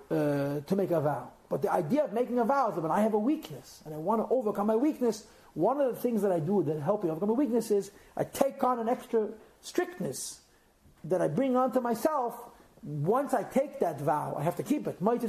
to make a vow. But the idea of making a vow is that when I have a weakness and I want to overcome my weakness, one of the things that I do that help me overcome a weakness is I take on an extra strictness that I bring onto myself. Once I take that vow, I have to keep it. When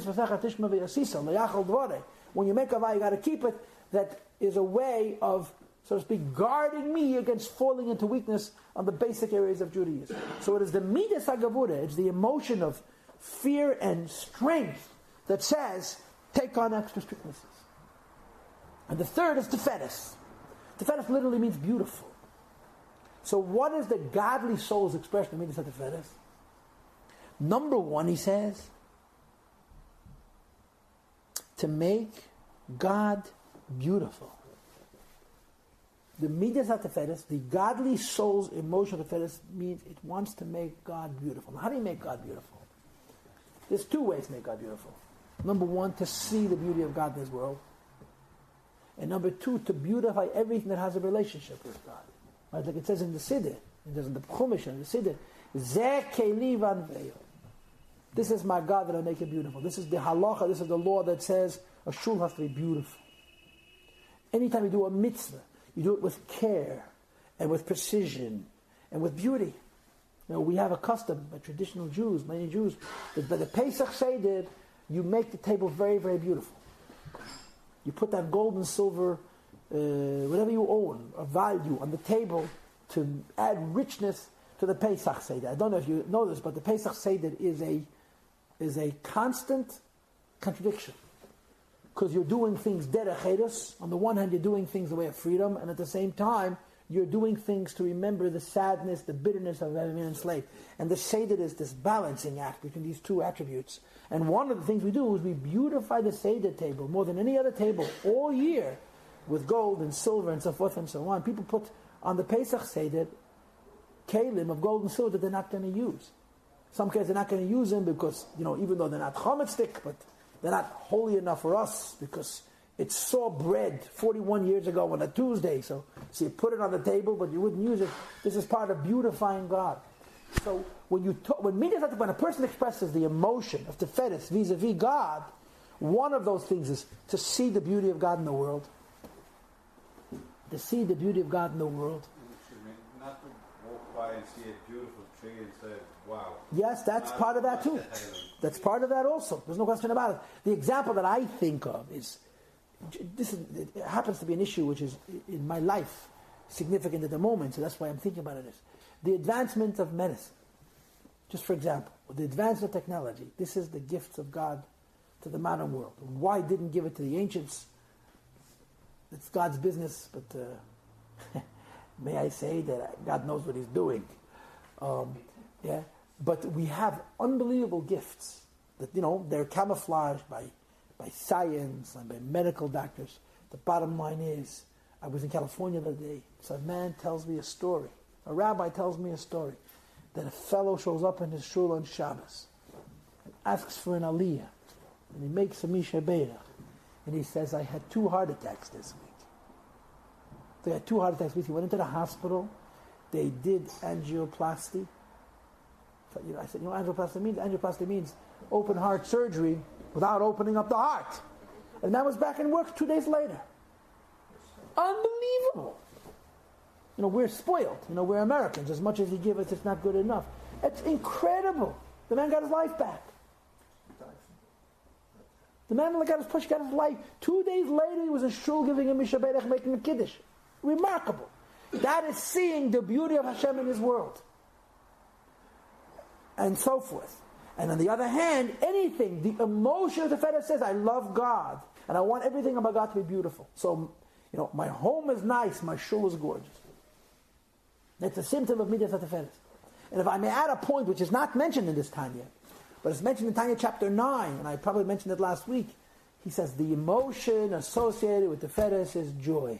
you make a vow, you got to keep it. That is a way of, so to speak, guarding me against falling into weakness on the basic areas of Judaism. So it is the midas hagavura, it's the emotion of fear and strength that says, take on extra strictnesses. And the third is tefedes. Tefedes literally means beautiful. So what is the godly soul's expression of midas tefedes? Number one, he says, to make God beautiful. The midas tefedes, the godly soul's emotional tefedes, means it wants to make God beautiful. Now, how do you make God beautiful? There's two ways to make God beautiful. Number one, to see the beauty of God in His world. And number two, to beautify everything that has a relationship with God. Right? Like it says in the Siddur, it says in the Chumash, in the Siddur, Zeh keli vanveil. This is my God that I make it beautiful. This is the halacha, this is the law that says a shul has to be beautiful. Anytime you do a mitzvah, you do it with care and with precision and with beauty. You know, we have a custom by traditional Jews, many Jews, that by the Pesach Seder, you make the table very, very beautiful. You put that gold and silver, whatever you own, a value on the table to add richness to the Pesach Seder. I don't know if you know this, but the Pesach Seder is a constant contradiction. Because you're doing things derech eros. On the one hand, you're doing things the way of freedom, and at the same time, you're doing things to remember the sadness, the bitterness of having been enslaved. And the Seder is this balancing act between these two attributes. And one of the things we do is we beautify the Seder table more than any other table all year with gold and silver and so forth and so on. People put on the Pesach Seder kalim of gold and silver that they're not going to use. Some cases they're not going to use them because, even though they're not chometzik, but they're not holy enough for us because it's saw bread 41 years ago on a Tuesday. So you put it on the table, but you wouldn't use it. This is part of beautifying God. So when a person expresses the emotion of tefedes vis-a-vis God, one of those things is to see the beauty of God in the world. To see the beauty of God in the world.
Not to walk by and see a beautiful tree and say, wow.
Yes, that's part of that too. That's part of that also. There's no question about it. The example that I think of is, it happens to be an issue which is in my life significant at the moment, so that's why I'm thinking about it. Is the advancement of medicine. Just for example, the advancement of technology. This is the gifts of God to the modern world. Why didn't give it to the ancients? It's God's business, but may I say that God knows what He's doing. But we have unbelievable gifts that they're camouflaged by science and by medical doctors. The bottom line is, I was in California the other day, so a man tells me a story. A rabbi tells me a story that a fellow shows up in his shul on Shabbos and asks for an aliyah, and he makes a misha beirach, and he says, I had 2 heart attacks this week. They had 2 heart attacks. He went into the hospital. They did angioplasty. I said, angioplasty means? Angioplasty means open heart surgery without opening up the heart. And that was back in work 2 days later. Unbelievable. We're spoiled. We're Americans. As much as you give us, it's not good enough. It's incredible. The man got his life back. The man got his push, got his life. 2 days later, he was in shul giving him Mishaberech, making a kiddush. Remarkable. That is seeing the beauty of Hashem in His world. And so forth. And on the other hand, anything, the emotion of the Tefillah says, I love God, and I want everything about God to be beautiful. So, my home is nice, my shul is gorgeous. That's a symptom of Midas HaTefillah. And if I may add a point which is not mentioned in this Tanya, but it's mentioned in Tanya chapter 9, and I probably mentioned it last week, he says the emotion associated with the Tefillah is joy.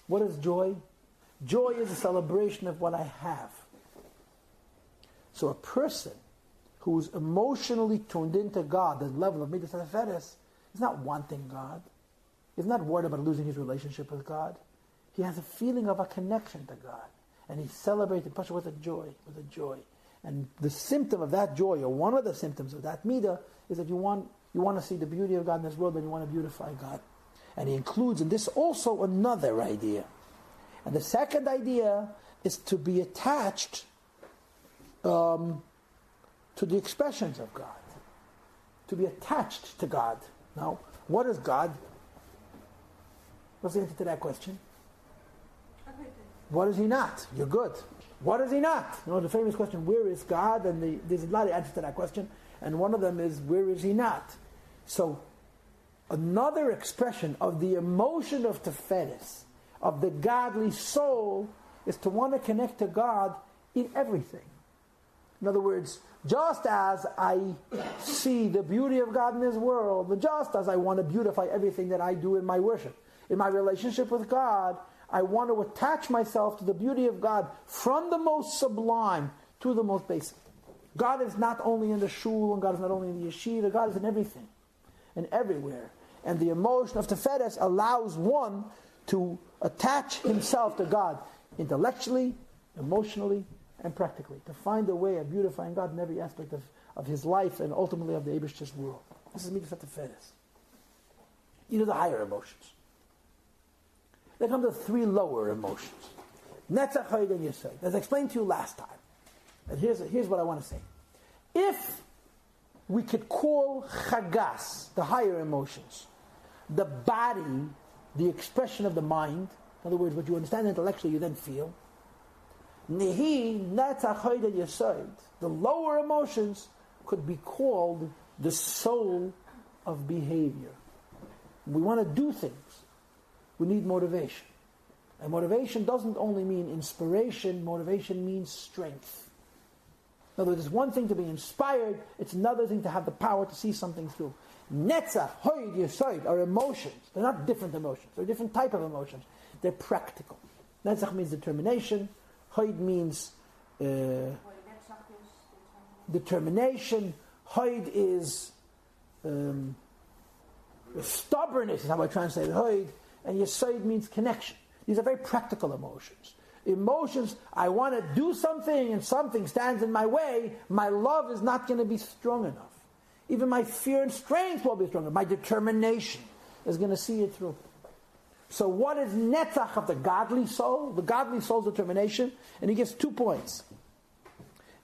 What is joy? Joy is a celebration of what I have. So a person who's emotionally tuned into God, the level of Midas HaTefillah, is not wanting God. He's not worried about losing his relationship with God. He has a feeling of a connection to God. And he celebrates the Pasha with a joy. And the symptom of that joy, or one of the symptoms of that midah, is that you want to see the beauty of God in this world, and you want to beautify God. And he includes in this also another idea. And the second idea is to be attached to the expressions of God. To be attached to God. Now, what is God? What's the answer to that question? What is He not? You're good. What is He not? The famous question, where is God? And there's a lot of answers to that question. And one of them is, where is He not? So, another expression of the emotion of Tefillah, of the godly soul, is to want to connect to God in everything. In other words, just as I see the beauty of God in His world, but just as I want to beautify everything that I do in my worship, in my relationship with God, I want to attach myself to the beauty of God from the most sublime to the most basic. God is not only in the shul, and God is not only in the yeshiva, God is in everything and everywhere. And the emotion of Tefillah allows one to attach himself to God intellectually, emotionally, and practically, to find a way of beautifying God in every aspect of his life and ultimately of the Eibishter's world. This is Midas HaTefillah. These are the higher emotions. Then come the three lower emotions. Netzach, Chayid, and Yesod. As I explained to you last time, and here's what I want to say. If we could call Chagas, the higher emotions, the body, the expression of the mind, in other words, what you understand intellectually, you then feel, Nehi, Netzach, Chayid, and Yesod, the lower emotions could be called the soul of behavior. We want to do things. We need motivation. And motivation doesn't only mean inspiration, motivation means strength. In other words, it's one thing to be inspired, it's another thing to have the power to see something through. Netzach, Hoyd, Yesod are emotions. They're not different emotions. They're a different type of emotions. They're practical. Netzach means determination. Hoyd means determination. Hoyd is stubbornness, is how I translate Hoyd. And Yesod means connection. These are very practical emotions. Emotions, I want to do something and something stands in my way, my love is not going to be strong enough. Even my fear and strength won't be strong enough. My determination is going to see it through. So what is netzach of the godly soul? The godly soul's determination. And he gives 2 points.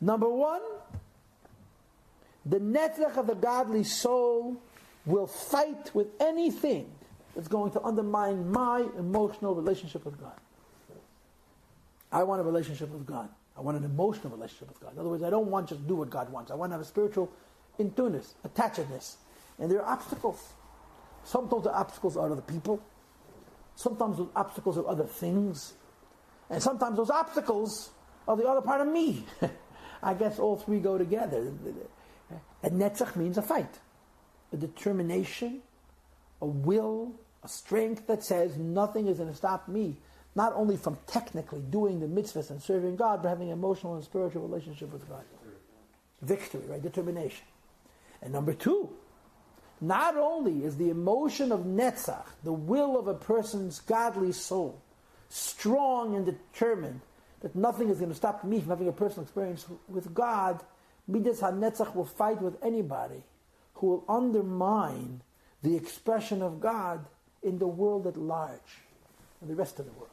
Number 1, the netzach of the godly soul will fight with anything that's going to undermine my emotional relationship with God. I want a relationship with God. I want an emotional relationship with God. In other words, I don't want just do what God wants. I want to have a spiritual in-tuneness, attachedness. And there are obstacles. Sometimes the obstacles are other people. Sometimes those obstacles are other things. And sometimes those obstacles are the other part of me. I guess all three go together. And netzach means a fight. A determination, a will, a strength that says nothing is going to stop me, not only from technically doing the mitzvahs and serving God, but having an emotional and spiritual relationship with God. Victory, right? Determination. And number 2, not only is the emotion of netzach, the will of a person's godly soul, strong and determined that nothing is going to stop me from having a personal experience with God, Midas HaNetzach will fight with anybody who will undermine the expression of God in the world at large, and the rest of the world.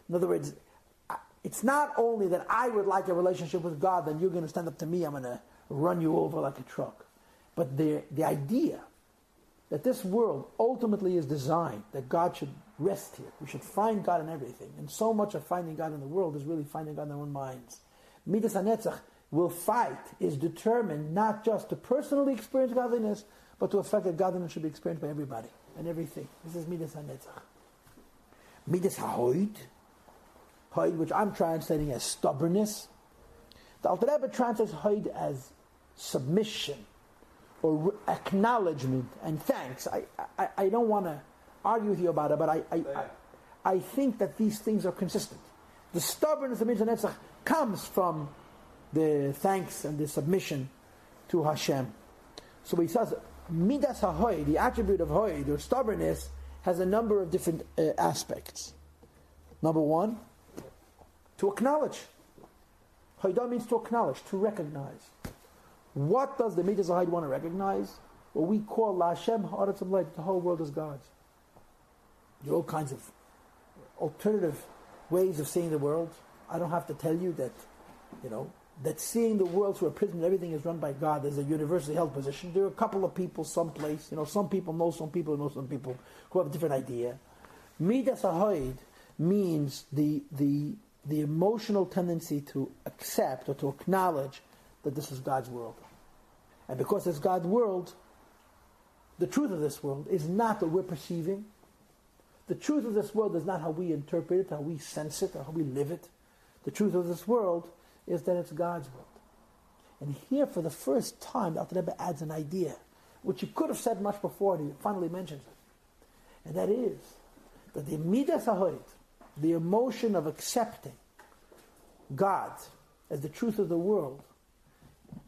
In other words, it's not only that I would like a relationship with God, then you're going to stand up to me, I'm going to run you over like a truck. But the idea that this world ultimately is designed, that God should rest here. We should find God in everything. And so much of finding God in the world is really finding God in our own minds. Midas HaNetzach will fight, is determined not just to personally experience godliness, but to affect that godliness should be experienced by everybody and everything. This is Midas HaNetzach. Midas HaHoid, Hoid, which I'm translating as stubbornness. The Alter Rebbe translates Hoid as submission or acknowledgement and thanks. I don't want to argue with you about it, but I think that these things are consistent. The stubbornness of Midas HaNetzach comes from the thanks and the submission to Hashem. So he says, Midas HaHoid, the attribute of Hoid, or stubbornness, has a number of different aspects. Number one, to acknowledge. Hoidah means to acknowledge, to recognize. What does the Midas HaHoid want to recognize? What we call La Hashem Ha'aretz V'Layt, the whole world is God's. There are all kinds of alternative ways of seeing the world. I don't have to tell you that, that seeing the world through a prism and everything is run by God is a universally held position. There are a couple of people someplace, some people know some people who know some people who have a different idea. Midas HaHoid means the emotional tendency to accept or to acknowledge that this is God's world. And because it's God's world, the truth of this world is not what we're perceiving. The truth of this world is not how we interpret it, how we sense it, or how we live it. The truth of this world is that it's God's world. And here, for the first time, the Alter Rebbe adds an idea, which he could have said much before, and he finally mentions it. And that is that the Midas HaHoid, the emotion of accepting God as the truth of the world,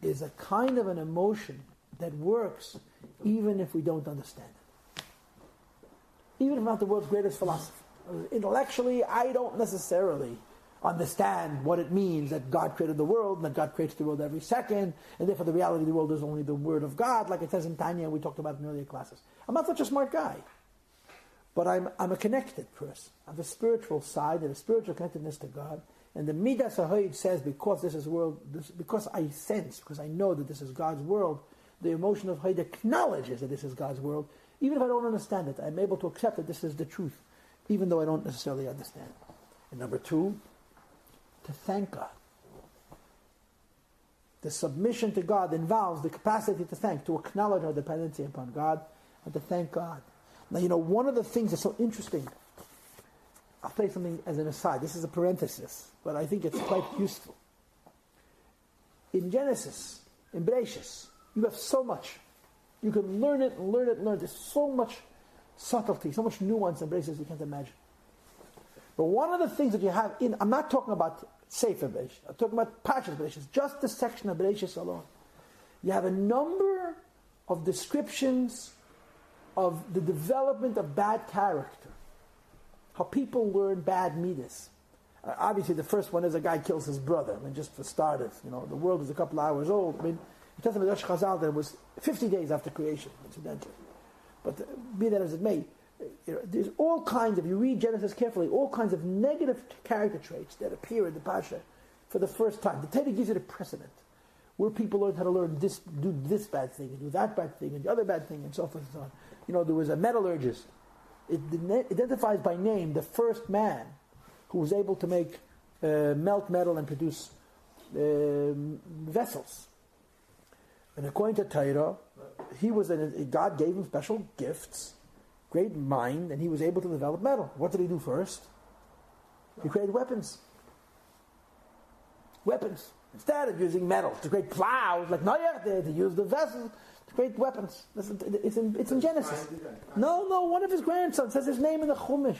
is a kind of an emotion that works even if we don't understand it. Even if not the world's greatest philosopher. Intellectually, I don't necessarily understand what it means that God created the world, and that God creates the world every second, and therefore the reality of the world is only the word of God, like it says in Tanya, we talked about in earlier classes. I'm not such a smart guy, but I'm a connected person. I have a spiritual side and a spiritual connectedness to God. And the Midas HaHoid says, because this is world, because I sense, because I know that this is God's world, the emotion of Hoid acknowledges that this is God's world. Even if I don't understand it, I'm able to accept that this is the truth, even though I don't necessarily understand. And number two, to thank God. The submission to God involves the capacity to thank, to acknowledge our dependency upon God, and to thank God. Now, one of the things that's so interesting, I'll tell you something as an aside. This is a parenthesis, but I think it's quite useful. In Genesis, in Bereshis, you have so much. You can learn it and learn it and learn it. There's so much subtlety, so much nuance in Bereshis you can't imagine. But one of the things that you have I'm not talking about Sefer Bereshis, I'm talking about Parshas Bereshis, just the section of Bereshis alone. You have a number of descriptions of the development of bad character. How people learn bad midas. Obviously, the first one is a guy kills his brother. Just for starters, the world is a couple of hours old. It tells me Rosh Chazal that it was 50 days after creation, incidentally. But be that as it may, there's all kinds of, you read Genesis carefully, all kinds of negative character traits that appear in the Pasha for the first time. The Torah gives it a precedent, where people learn how to learn this, do this bad thing, and do that bad thing, and the other bad thing, and so forth and so on. There was a metallurgist. It identifies by name the first man who was able to make melt metal and produce vessels. And according to Torah, God gave him special gifts, great mind, and he was able to develop metal. What did he do first? He created weapons. Weapons. Instead of using metal to create plows like Noach did, he used the vessels to create weapons. It's in Genesis. No, one of his grandsons says his name in the Chumash.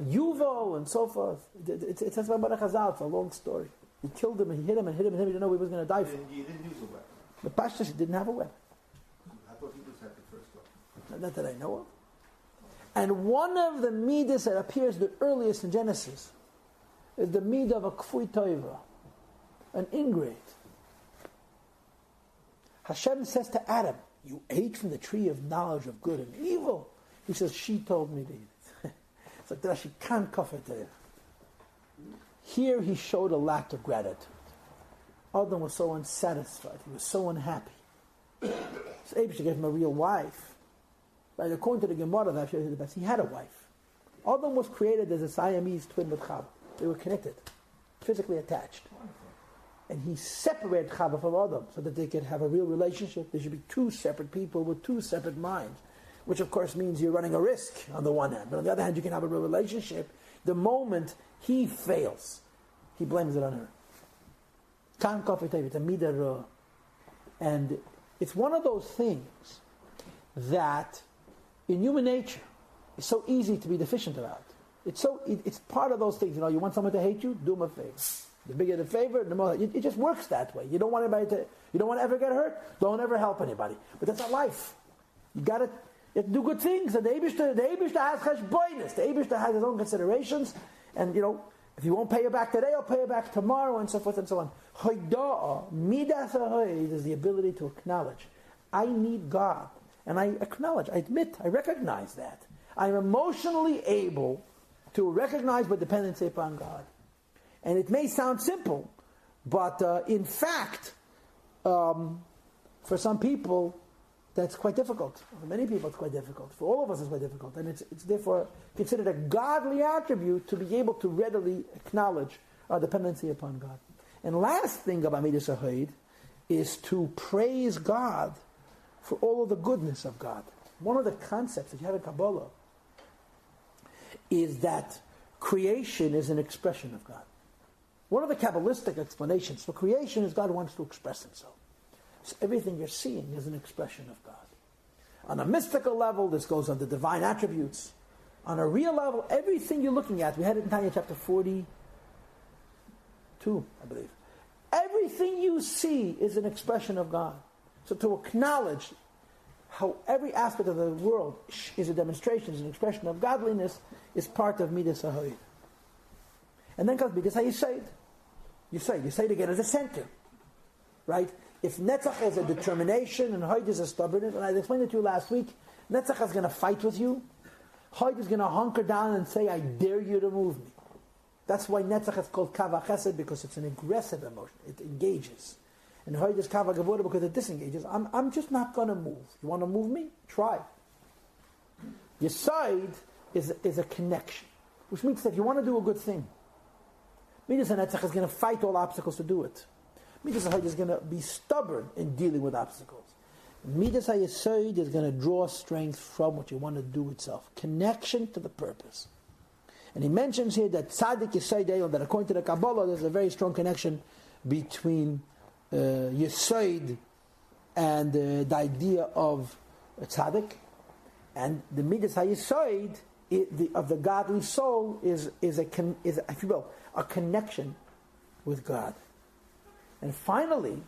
Yuval and so forth. It says about Chazal. It's a long story. He killed him and he hit him. He didn't know he was going to die for.
He didn't use a weapon.
The Pashtas didn't have a weapon.
I thought he just had the first one.
Not that I know of. And one of the midas that appears the earliest in Genesis is the midah of a kfui toiva, an ingrate. Hashem says to Adam, you ate from the tree of knowledge of good and evil. He says, she told me to eat it. It's like that she can't cover it. Here he showed a lack of gratitude. Adam was so unsatisfied. He was so unhappy. So Abishai gave him a real wife. Right? According to the Gemara, that the best. He had a wife. Adam was created as a Siamese twin with Chava. They were connected, physically attached. And he separated Chava from Adam so that they could have a real relationship. There should be two separate people with two separate minds, which of course means you're running a risk on the one hand. But on the other hand, you can have a real relationship. The moment he fails, he blames it on her. It's a midah. And it's one of those things that in human nature is so easy to be deficient about. It's part of those things. You want someone to hate you? Do them a favor. The bigger the favor, the more. It just works that way. You don't want you don't want to ever get hurt. Don't ever help anybody. But that's not life. You have to do good things. And the Eibishter has cheshbonos. The Eibishter has his own considerations. And if he won't pay you back today, I'll pay you back tomorrow, and so forth and so on. Hoidah, midas hahoid, is the ability to acknowledge. I need God. And I acknowledge, I admit, I recognize that. I'm emotionally able to recognize my dependency upon God. And it may sound simple, but in fact, for some people, that's quite difficult. For many people, it's quite difficult. For all of us, it's quite difficult. And it's therefore considered a godly attribute to be able to readily acknowledge our dependency upon God. And last thing about Midas Hahoid is to praise God for all of the goodness of God. One of the concepts that you have in Kabbalah is that creation is an expression of God. One of the Kabbalistic explanations for creation is God wants to express himself. So everything you're seeing is an expression of God. On a mystical level, this goes on the divine attributes. On a real level, everything you're looking at, we had it in Tanya chapter 42, I believe. Everything you see is an expression of God. So to acknowledge how every aspect of the world is a demonstration, is an expression of godliness, is part of Midas Hahoid. And then comes Midas HaYesod. Yesod again is a center. Right? If Netzach is a determination and Hoid is a stubbornness, and I explained it to you last week, Netzach is going to fight with you. Hoid is going to hunker down and say, I dare you to move me. That's why Netzach is called Kava Chesed, because it's an aggressive emotion. It engages. And Hoid is Kava Gevura because it disengages. I'm just not going to move. You want to move me? Try. Yesod is a connection, which means that if you want to do a good thing, Midas HaNetzach is going to fight all obstacles to do it. Midas HaHoid is going to be stubborn in dealing with obstacles. Midas HaYesod is going to draw strength from what you want to do itself. Connection to the purpose. And he mentions here that Tzaddik Yesod, that according to the Kabbalah, there's a very strong connection between Yesod and the idea of Tzaddik. And the Midas HaYesod of the godly soul is if you will, a connection with God. And finally,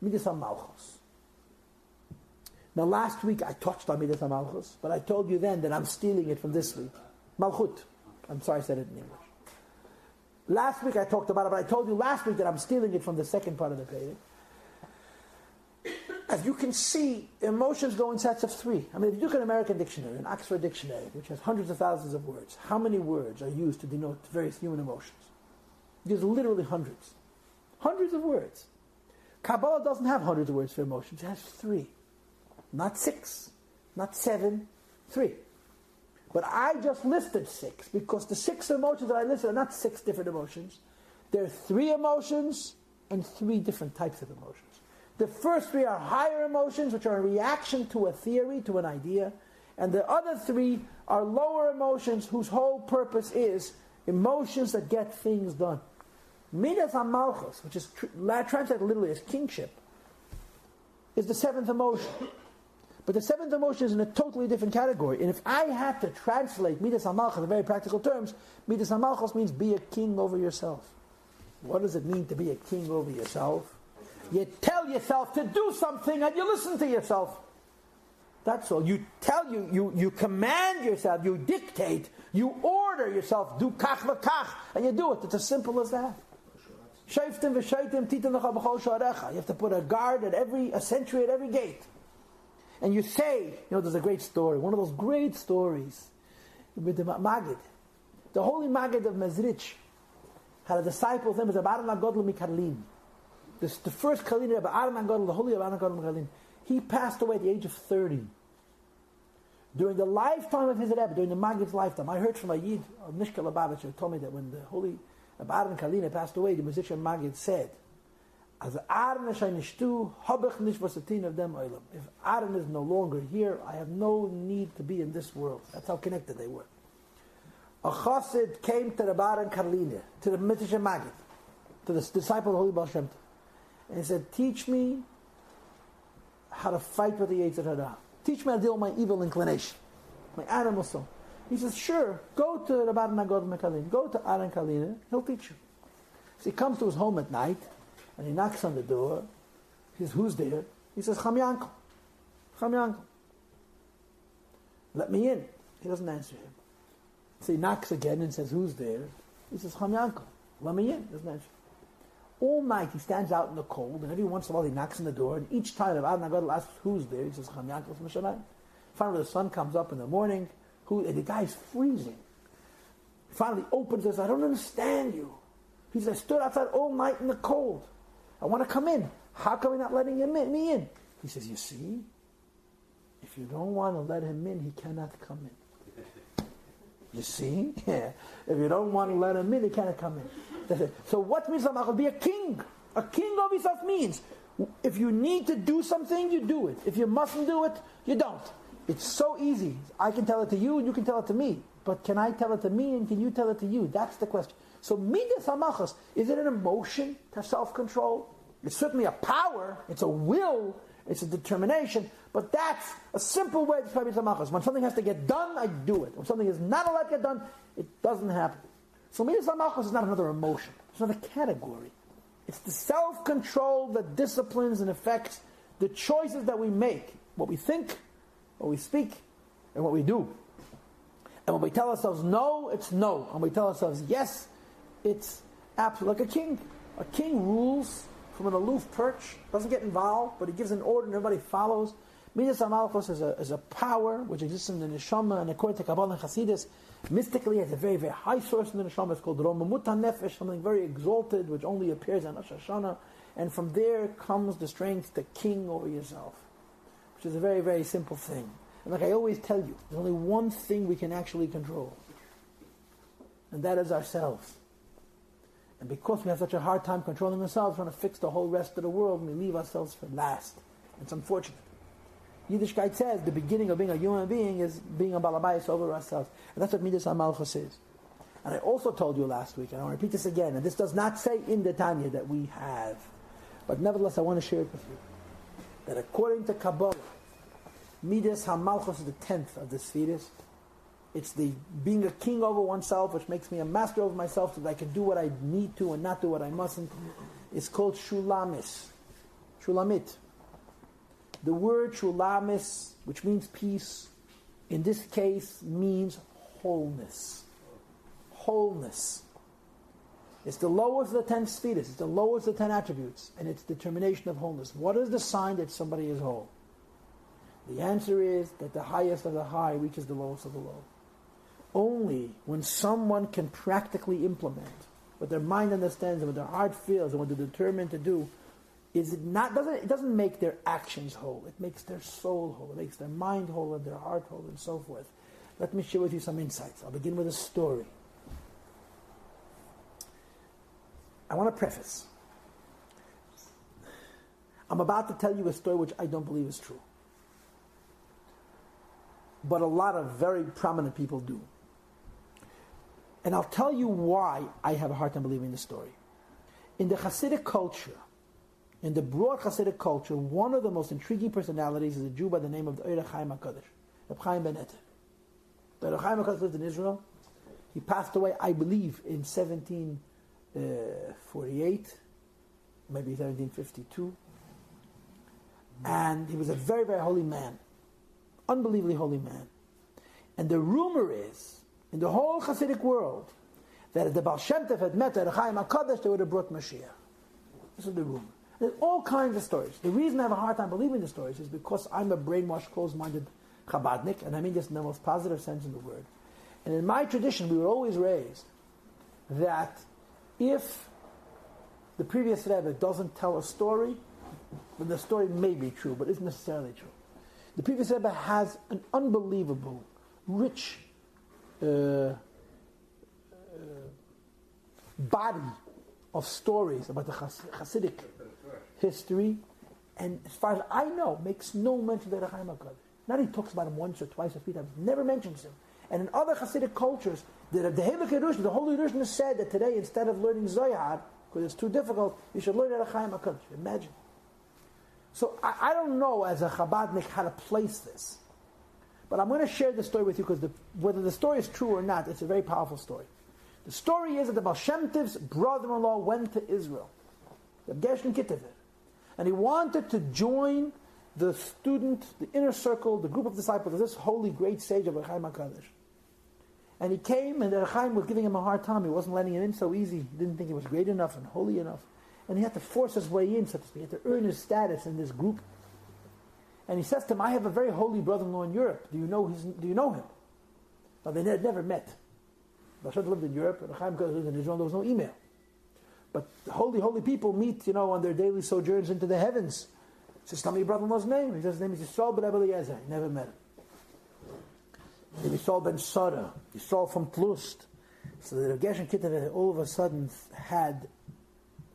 Midas HaMalchus. Now last week I touched on Midas HaMalchus, but I told you then that I'm stealing it from this week. Malchut. I'm sorry I said it in English. Last week I talked about it, but I told you last week that I'm stealing it from the second part of the page. As you can see, emotions go in sets of three. I mean, if you look at an American dictionary, an Oxford dictionary, which has hundreds of thousands of words, how many words are used to denote various human emotions? There's literally hundreds. Hundreds of words. Kabbalah doesn't have hundreds of words for emotions. It has three. Not 6. Not 7. 3. But I just listed 6 because the 6 emotions that I listed are not 6 different emotions. There are 3 emotions and 3 different types of emotions. The first 3 are higher emotions, which are a reaction to a theory, to an idea. And the other 3 are lower emotions whose whole purpose is emotions that get things done. Midas HaMalchus, which is translated literally as kingship, is the 7th emotion. But the 7th emotion is in a totally different category. And if I had to translate Midas HaMalchus in very practical terms, Midas HaMalchus means be a king over yourself. What does it mean to be a king over yourself? You tell yourself to do something and you listen to yourself. That's all. You command yourself, you dictate, you order yourself, do kach v'kach, and you do it. It's as simple as that. You have to put a guard at a sentry at every gate. And you say, there's a great story, one of those great stories with the Maggid. The holy Maggid of Mezrich had a disciple, his name was Abaran HaGodl Mikarlin. The first Kalin, Abaran HaGodl, the holy Abaran HaGodl Mikarlin. He passed away at the age of 30. During the lifetime of his Rebbe, during the Maggid's lifetime, I heard from a Yid of Mishka Lubavitcher who told me that when the holy Abaran Kalina passed away, the musician Maggid said, "As Aaron nishtu habech nishvasatin of them olam." If Aaron is no longer here, I have no need to be in this world. That's how connected they were. A chassid came to the Abaran Kalina, to the musician Maggid, to the disciple of the holy Baal Shem Tov, and he said, "Teach me how to fight with the Yetzer Hara. Teach me how to deal with my evil inclination, my animal soul." He says, "Sure, go to Rabbi Nagod Mekalin, go to Aaron Kalina, he'll teach you." So he comes to his home at night, and he knocks on the door. He says, "Who's there?" He says, "Cham Yankel. Cham Yankel. Let me in." He doesn't answer him. So he knocks again and says, "Who's there?" He says, "Cham Yankel. Let me in." He doesn't answer. All night he stands out in the cold, and every once in a while he knocks on the door, and each time Rabbi Nagod asks, "Who's there?" He says, "Cham Yankel from Shamayim." Finally the sun comes up in the morning, and the guy's freezing. He finally opens and says, "I don't understand you." He says, "I stood outside all night in the cold. I want to come in. How come you're not letting me in?" He says, "You see, if you don't want to let him in, he cannot come in." You see? Yeah. If you don't want to let him in, he cannot come in. So what means be a king? A king of himself means if you need to do something, you do it. If you mustn't do it, you don't. It's so easy. I can tell it to you and you can tell it to me. But can I tell it to me and can you tell it to you? That's the question. So midas hamachos, is it an emotion to have self-control? It's certainly a power, it's a will, it's a determination, but that's a simple way to describe midas hamachos. When something has to get done, I do it. When something is not allowed to get done, it doesn't happen. So midas hamachos is not another emotion. It's not a category. It's the self-control that disciplines and affects the choices that we make, what we think, what we speak, and what we do. And when we tell ourselves no, it's no. And when we tell ourselves yes, it's absolute. Like a king. A king rules from an aloof perch, doesn't get involved, but he gives an order and everybody follows. Midas HaMalchus is a power which exists in the Neshama, and according to Kabbalah and Hasidus, mystically has a very, very high source in the Neshama. It's called Romamut HaNefesh, something very exalted, which only appears on Rosh Hashanah. And from there comes the strength to king over yourself, which is a very, very simple thing. And like I always tell you, there's only one thing we can actually control, and that is ourselves. And because we have such a hard time controlling ourselves, we're going to fix the whole rest of the world, and we leave ourselves for last. It's unfortunate. Yiddishkeit says the beginning of being a human being is being a balabayas over ourselves. And that's what Midas HaMalchus is. And I also told you last week, and I want to repeat this again, and this does not say in the Tanya that we have, but nevertheless I want to share it with you, that according to Kabbalah, Midas HaMalchus is the 10th of the Sfiras. It's the being a king over oneself, which makes me a master over myself so that I can do what I need to and not do what I mustn't. It's called Shulamis. Shulamit. The word Shulamis, which means peace, in this case means wholeness. Wholeness. It's the lowest of the 10 Sfiras. It's the lowest of the 10 attributes. And it's determination of wholeness. What is the sign that somebody is whole? The answer is that the highest of the high reaches the lowest of the low. Only when someone can practically implement what their mind understands and what their heart feels and what they're determined to do, it doesn't make their actions whole. It makes their soul whole. It makes their mind whole and their heart whole and so forth. Let me share with you some insights. I'll begin with a story. I want to preface. I'm about to tell you a story which I don't believe is true. But a lot of very prominent people do. And I'll tell you why I have a hard time believing the story. In the Hasidic culture, in the broad Hasidic culture, one of the most intriguing personalities is a Jew by the name of the Rabbi Hakodesh, Rabbi Chaim Ben Eter. The Rabbi Hakodesh lived in Israel. He passed away, I believe, in 1748, maybe 1752. And he was a very, very holy man. unbelievably holy man. And the rumor is, in the whole Hasidic world, that if the Baal Shem Tov had met the Chaim Hakodesh, they would have brought Mashiach. This is the rumor. There's all kinds of stories. The reason I have a hard time believing the stories is because I'm a brainwashed, closed-minded Chabadnik, and I mean this in the most positive sense of the word. And in my tradition, we were always raised that if the previous Rebbe doesn't tell a story, then the story may be true, but isn't necessarily true. The previous Rebbe has an unbelievable, rich body of stories about the Hasidic history, and as far as I know, makes no mention of the Chaim HaKadosh. Not he talks about him once or twice or three times, never mentions him. And in other Hasidic cultures, the Holy Yerushalayim said that today, instead of learning Zohar, because it's too difficult, you should learn the Chaim HaKadosh. Imagine. So I don't know as a Chabadnik how to place this. But I'm going to share the story with you because whether the story is true or not, it's a very powerful story. The story is that the Baal Shem Tov's brother-in-law went to Israel, the Gershon Kittever, and he wanted to join the student, the inner circle, the group of disciples of this holy great sage of Chaim HaKadosh. And he came, and the Chaim was giving him a hard time. He wasn't letting him in so easy. He didn't think he was great enough and holy enough. And he had to force his way in, so to speak. He had to earn his status in this group. And he says to him, I have a very holy brother-in-law in Europe. Do you know him? Now, they had never met. Baal Shem Tov lived in Europe, and Chaim HaKadosh lived in Israel. There was no email. But holy people meet, on their daily sojourns into the heavens. He says, tell me your brother-in-law's name. He says, his name is Yisrael ben Eliezer. He never met him. Yisrael ben Sara. Yisrael from Tlust. So the Gershon Kittever all of a sudden had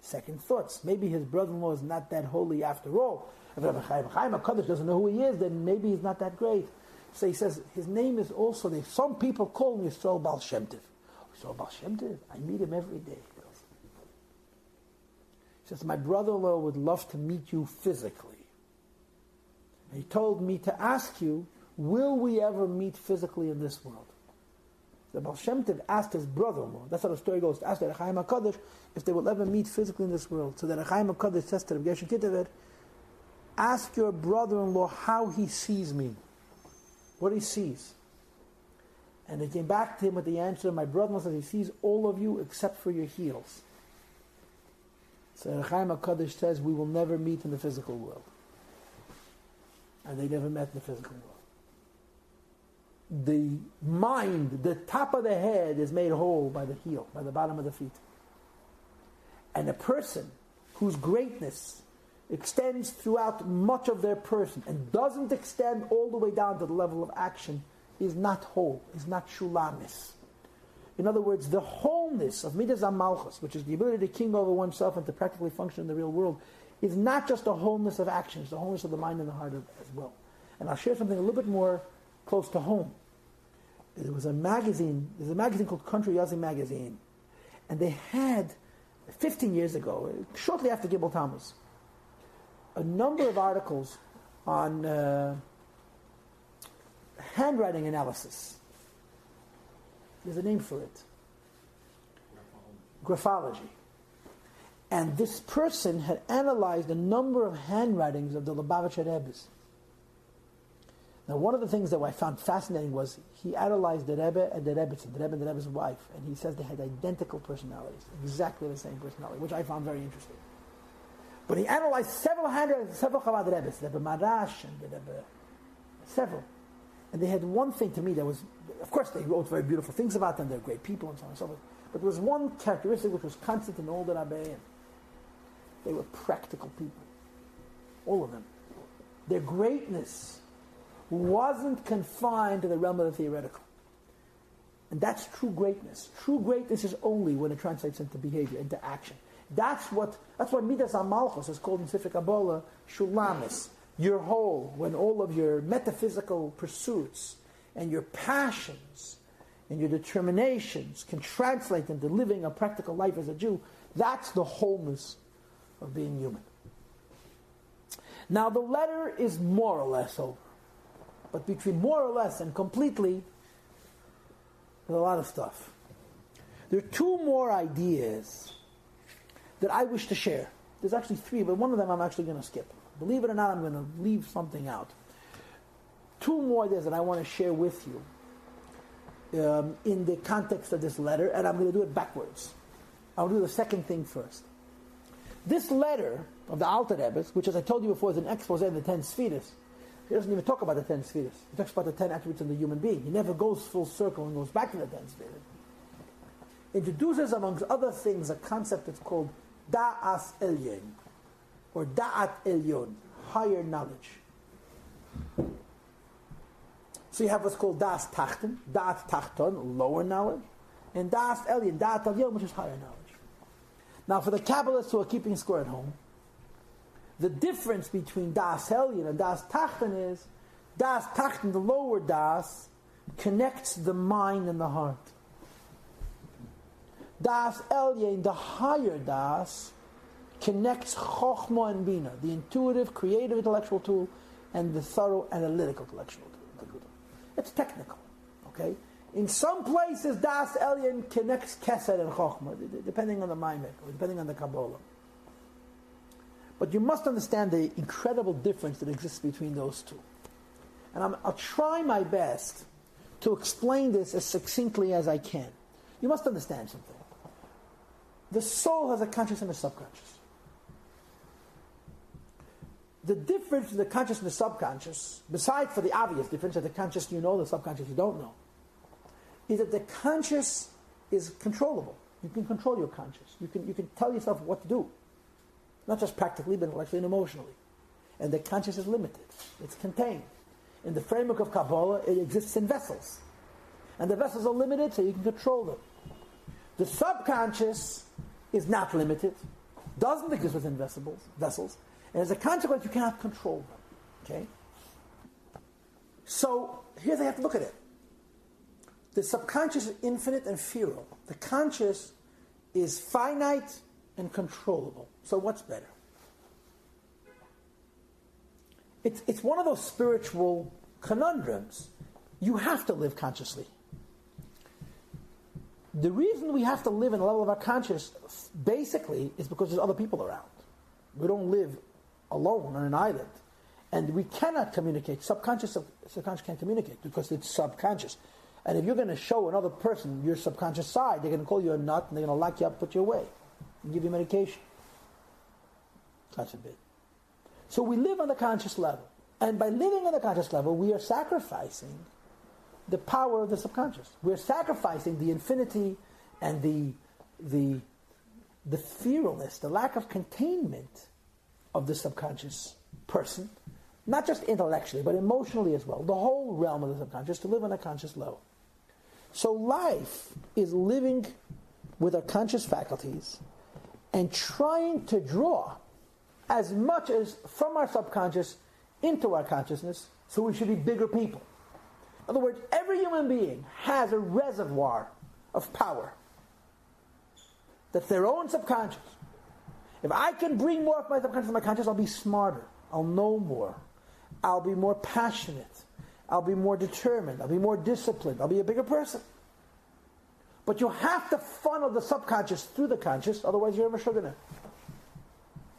second thoughts. Maybe his brother-in-law is not that holy after all. If Chaim HaKadosh doesn't know who he is, then maybe he's not that great. So he says, his name is also, some people call him Yisrael Baal Shem Tov. Yisrael Baal Shem Tov? I meet him every day. He says, my brother-in-law would love to meet you physically. And he told me to ask you, will we ever meet physically in this world? The Baal Shem Tov asked his brother-in-law, that's how the story goes, asked the Chaim HaKadosh if they will ever meet physically in this world. So the Chaim HaKadosh says to the Gershon Kittever, ask your brother-in-law how he sees me, what he sees. And they came back to him with the answer, my brother-in-law says he sees all of you except for your heels. So the Chaim HaKadosh says, we will never meet in the physical world. And they never met in the physical world. The mind, the top of the head is made whole by the heel, by the bottom of the feet. And a person whose greatness extends throughout much of their person and doesn't extend all the way down to the level of action is not whole, is not shulamis. In other words, the wholeness of Midas HaMalchus, which is the ability to king over oneself and to practically function in the real world, is not just a wholeness of action, it's the wholeness of the mind and the heart as well. And I'll share something a little bit more close to home. There's a magazine called Country Yossi magazine, and they had, 15 years ago, shortly after Gibel Tammuz, a number of articles on handwriting analysis. There's a name for it. Graphology. And this person had analyzed a number of handwritings of the Lubavitcher Rebbes. Now, one of the things that I found fascinating was he analyzed the Rebbe and the Rebbetzin, the Rebbe and the Rebbe's wife, and he says they had identical personalities, exactly the same personality, which I found very interesting. But he analyzed several handwritings, several Chabad Rebbes, the Rebbe Marash and the Rebbe, several. And they had one thing to me that was, of course they wrote very beautiful things about them, they're great people and so on and so forth, but there was one characteristic which was constant in all the Rabbeim. They were practical people. All of them. Their greatness wasn't confined to the realm of the theoretical. And that's true greatness. True greatness is only when it translates into behavior, into action. That's why Midas HaMalchus is called in Sifrei Kabbalah Shulamis. Your whole, when all of your metaphysical pursuits and your passions and your determinations can translate into living a practical life as a Jew, that's the wholeness of being human. Now the letter is more or less over. But between more or less and completely, there's a lot of stuff. There are two more ideas that I wish to share. There's actually three, but one of them I'm actually going to skip. Believe it or not, I'm going to leave something out. two more ideas that I want to share with you in the context of this letter, and I'm going to do it backwards. I'll do the second thing first. This letter of the Alter Rebbe, which, as I told you before, is an expose in the 10 Sfiras. He doesn't even talk about the 10 Sfiras. He talks about the 10 attributes of the human being. He never goes full circle and goes back to the 10 Sfiras. Introduces, amongst other things, a concept that's called Da'as Elyon, or Da'at Elyon, higher knowledge. So you have what's called Da'as Tachton, Da'at Tachton, lower knowledge, and Da'as Elyon, Da'at Elyon, which is higher knowledge. Now, for the Kabbalists who are keeping score at home, the difference between Da'as Elyon and Da'as Tachton is Da'as Tachton, the lower Da'as, connects the mind and the heart. Da'as Elyon, the higher Da'as, connects Chokhmah and Bina, the intuitive, creative intellectual tool, and the thorough analytical intellectual tool. It's technical, okay? In some places, Da'as Elyon connects Kesed and Chokhmah, depending on the Maimek, or depending on the Kabbalah. But you must understand the incredible difference that exists between those two. And I'll try my best to explain this as succinctly as I can. You must understand something. The soul has a conscious and a subconscious. The difference in the conscious and the subconscious, besides for the obvious difference that the conscious you know, the subconscious you don't know, is that the conscious is controllable. You can control your conscious. You can tell yourself what to do. Not just practically, but intellectually and emotionally. And the conscious is limited. It's contained. In the framework of Kabbalah, it exists in vessels. And the vessels are limited, so you can control them. The subconscious is not limited, doesn't exist within vessels, and as a consequence, you cannot control them. Okay? So, here's how you have to look at it. The subconscious is infinite and feral. The conscious is finite and controllable. So what's better? It's one of those spiritual conundrums. You have to live consciously. The reason we have to live in the level of our conscious, basically, is because there's other people around. We don't live alone on an island. And we cannot communicate. Subconscious can't communicate because it's subconscious. And if you're going to show another person your subconscious side, they're going to call you a nut and they're going to lock you up, put you away, and give you medication. God forbid. So we live on the conscious level. And by living on the conscious level, we are sacrificing the power of the subconscious. We're sacrificing the infinity and the feralness, the lack of containment of the subconscious person, not just intellectually, but emotionally as well, the whole realm of the subconscious, to live on a conscious level. So life is living with our conscious faculties and trying to draw as much as from our subconscious into our consciousness, so we should be bigger people. In other words, every human being has a reservoir of power. That's their own subconscious. If I can bring more of my subconscious to my conscious, I'll be smarter. I'll know more. I'll be more passionate. I'll be more determined. I'll be more disciplined. I'll be a bigger person. But you have to funnel the subconscious through the conscious, otherwise you're a Meshugana.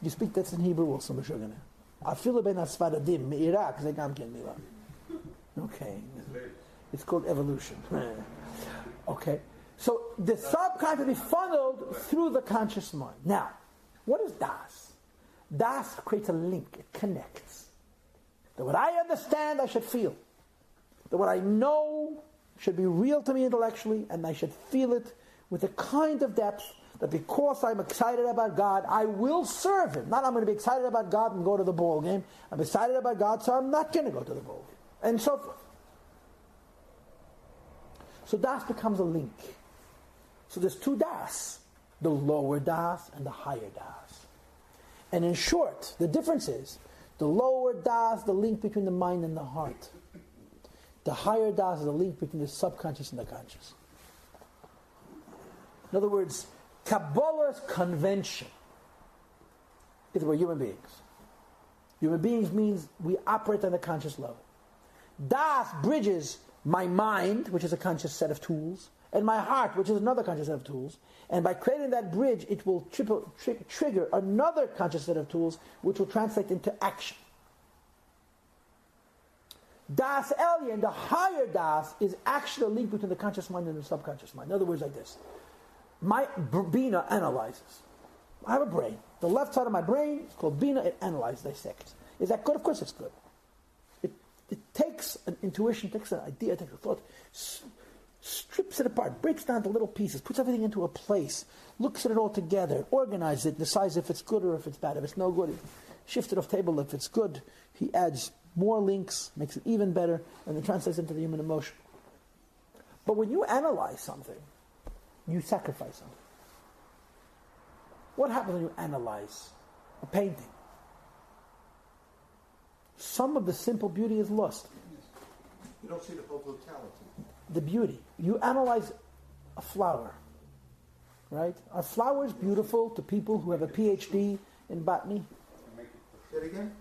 You speak that's in Hebrew also, Meshugana. Afilu ben asfaradim, me'iraq, zegam ken mila. Okay. It's called evolution. Okay. So the subconscious is funneled through the conscious mind. Now, what is Das? Das creates a link. It connects. That what I understand, I should feel. That what I know should be real to me intellectually, and I should feel it with a kind of depth that because I'm excited about God, I will serve Him. Not I'm going to be excited about God and go to the ball game. I'm excited about God, so I'm not going to go to the ball game. And so forth. So Das becomes a link. So there's two Das. The lower Das and the higher Das. And in short, the difference is, the lower Das, the link between the mind and the heart. The higher Das is the link between the subconscious and the conscious. In other words, Kabbalah's convention is we're human beings. Human beings means we operate on the conscious level. Das bridges my mind, which is a conscious set of tools, and my heart, which is another conscious set of tools. And by creating that bridge, it will trigger another conscious set of tools, which will translate into action. Das Elyon, the higher Das, is actually a link between the conscious mind and the subconscious mind. In other words, like this. My Bina analyzes. I have a brain. The left side of my brain is called Bina. It analyzes, dissects. Is that good? Of course it's good. It takes an intuition, takes an idea, takes a thought, strips it apart, breaks down to little pieces, puts everything into a place, looks at it all together, organizes it, decides if it's good or if it's bad. If it's no good, he shifts it off table. If it's good, he adds more links, makes it even better, and then translates into the human emotion. But when you analyze something, you sacrifice something. What happens when you analyze a painting? Some of the simple beauty is lost.
You don't see the whole totality.
The beauty. You analyze a flower, right? Are flowers beautiful to people who have a PhD in botany?
Say it again?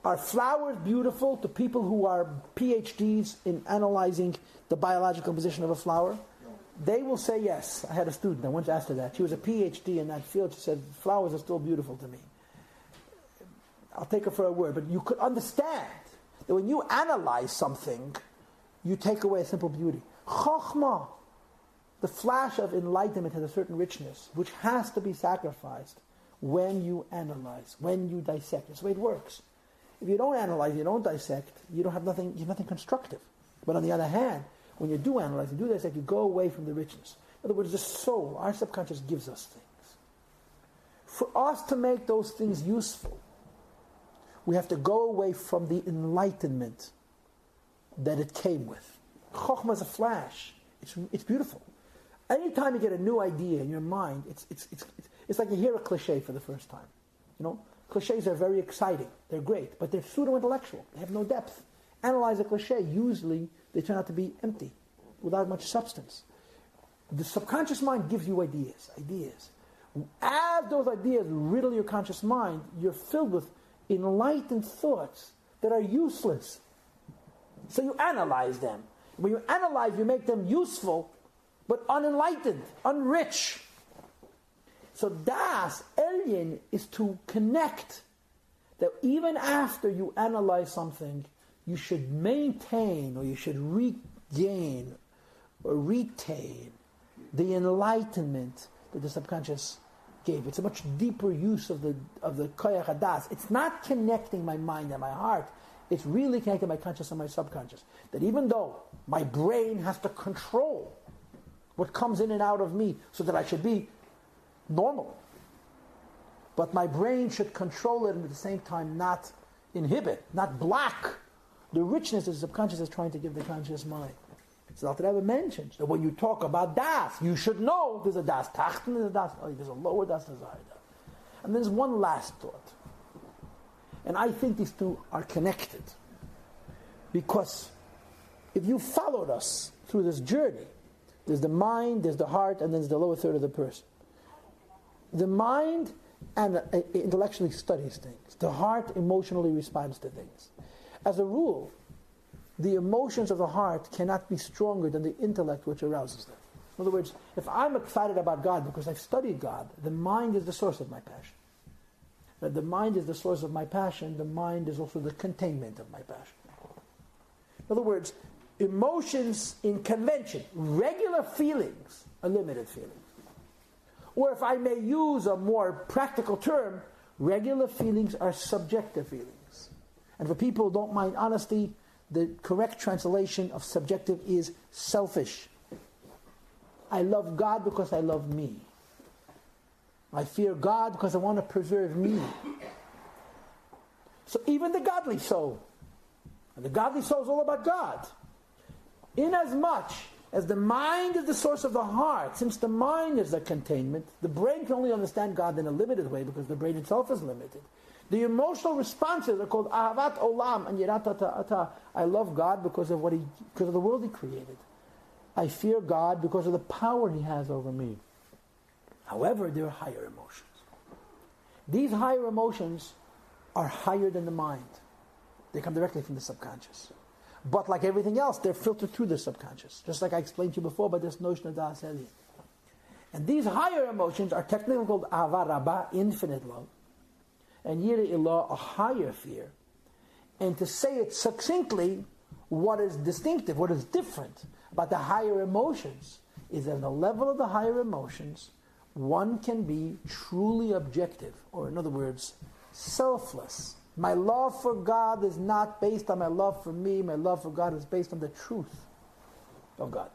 Are flowers beautiful to people who are PhDs in analyzing the biological composition of a flower?
No.
They will say yes. I had a student, I once asked her that. She was a PhD in that field. She said, flowers are still beautiful to me. I'll take her for a word, but you could understand that when you analyze something, you take away a simple beauty. Chokhmah, the flash of enlightenment, has a certain richness, which has to be sacrificed when you analyze, when you dissect. That's the way it works. If you don't analyze, you don't dissect, you have nothing constructive. But on the other hand, when you do analyze, you do dissect, you go away from the richness. In other words, the soul, our subconscious, gives us things. For us to make those things useful, we have to go away from the enlightenment that it came with. Chokhmah is a flash. It's beautiful. Anytime you get a new idea in your mind, it's like you hear a cliche for the first time. You know, cliches are very exciting. They're great, but they're pseudo-intellectual. They have no depth. Analyze a cliche. Usually, they turn out to be empty, without much substance. The subconscious mind gives you ideas. As those ideas riddle your conscious mind, you're filled with enlightened thoughts that are useless. So you analyze them. When you analyze, you make them useful, but unenlightened, unrich. So Das Elyon is to connect that even after you analyze something, you should maintain or you should regain or retain the enlightenment that the subconscious gave. It's a much deeper use of the koyach hadas. It's not connecting my mind and my heart. It's really connecting my conscious and my subconscious. That even though my brain has to control what comes in and out of me so that I should be normal, but my brain should control it and at the same time not inhibit, not block the richness that the subconscious is trying to give the conscious mind. So Alter Rebbe mentions that when you talk about Das, you should know there's a Das Tachten, there's a lower Das, there's a higher Das. And there's one last thought. And I think these two are connected. Because if you followed us through this journey, there's the mind, there's the heart, and then there's the lower third of the person. The mind intellectually studies things. The heart emotionally responds to things. As a rule, the emotions of the heart cannot be stronger than the intellect which arouses them. In other words, if I'm excited about God because I've studied God, the mind is the source of my passion. That the mind is the source of my passion, the mind is also the containment of my passion. In other words, emotions in convention, regular feelings are limited feelings. Or if I may use a more practical term, regular feelings are subjective feelings. And for people who don't mind honesty, the correct translation of subjective is selfish. I love God because I love me. I fear God because I want to preserve me. So even the godly soul, and the godly soul is all about God. Inasmuch as the mind is the source of the heart, since the mind is the containment, the brain can only understand God in a limited way because the brain itself is limited. The emotional responses are called ahavat olam and yirat ta'ata. I love God because of the world He created. I fear God because of the power He has over me. However, there are higher emotions. These higher emotions are higher than the mind. They come directly from the subconscious. But like everything else, they're filtered through the subconscious. Just like I explained to you before by this notion of Das Elyon. And these higher emotions are technically called Ahava Rabbah, infinite love, and Yireh Ilah, a higher fear. And to say it succinctly, what is distinctive, what is different about the higher emotions is that on the level of the higher emotions, one can be truly objective, or in other words, selfless. My love for God is not based on my love for me. My love for God is based on the truth of God.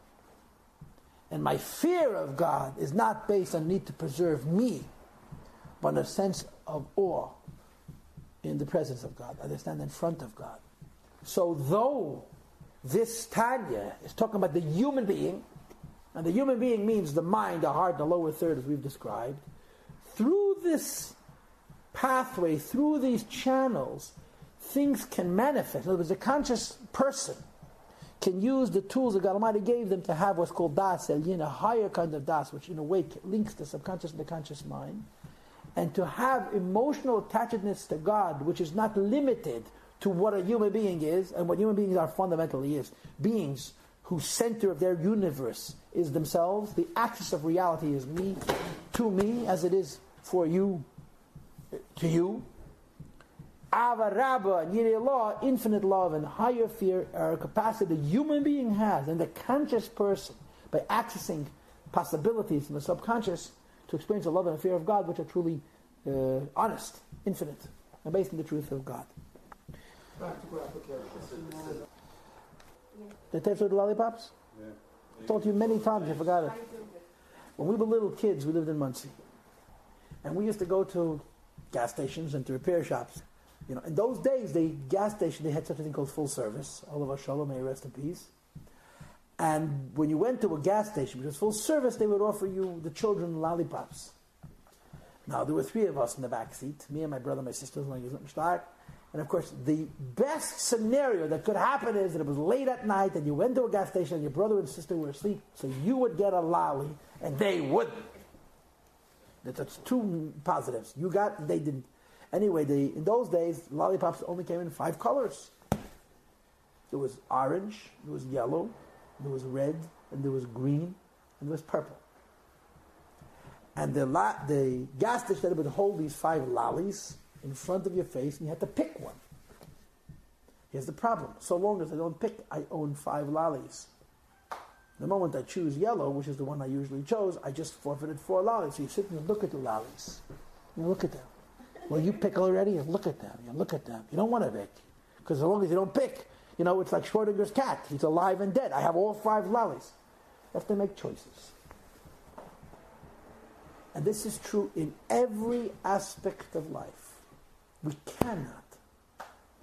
And my fear of God is not based on the need to preserve me, but on a sense of awe in the presence of God. I stand in front of God. So though this Tanya is talking about the human being, and the human being means the mind, the heart, the lower third, as we've described, through this pathway, through these channels, things can manifest. In other words, a conscious person can use the tools that God Almighty gave them to have what's called das elyin, a higher kind of das, which in a way links the subconscious and the conscious mind, and to have emotional attachedness to God, which is not limited to what a human being is, and what human beings are fundamentally is. Beings whose center of their universe is themselves. The axis of reality is me, to me, as it is for you, to you. Ava Rabba and Yirei Allah, infinite love and higher fear are a capacity the human being has, and the conscious person, by accessing possibilities in the subconscious, to experience the love and the fear of God, which are truly honest, infinite, and based on the truth of God.
Practical application.
Did I tell you the lollipops?
Yeah.
I told you many times, I forgot it. When we were little kids, we lived in Muncie. And we used to go to gas stations and to repair shops. You know, in those days, the gas station, they had such a thing called full service. All of us, shalom, may he rest in peace. And when you went to a gas station, because full service, they would offer you, the children, lollipops. Now, there were three of us in the back seat, me and my brother, my sister, and of course, the best scenario that could happen is that it was late at night and you went to a gas station and your brother and sister were asleep, so you would get a lolly and they wouldn't. That's two positives. You got, they didn't. Anyway, in those days, lollipops only came in 5 colors. There was orange, there was yellow, there was red, and there was green, and there was purple. And the gas station would hold these 5 lollies in front of your face, and you had to pick one. Here's the problem. So long as I don't pick, I own 5 lollies. The moment I choose yellow, which is the one I usually chose, I just forfeited 4 lollies. So you sit and look at the lollies. You look at them. Well, you pick already, you look at them. You look at them. You don't want to pick. Because as long as you don't pick, you know, it's like Schrodinger's cat. He's alive and dead. I have all 5 lollies. You have to make choices. And this is true in every aspect of life. We cannot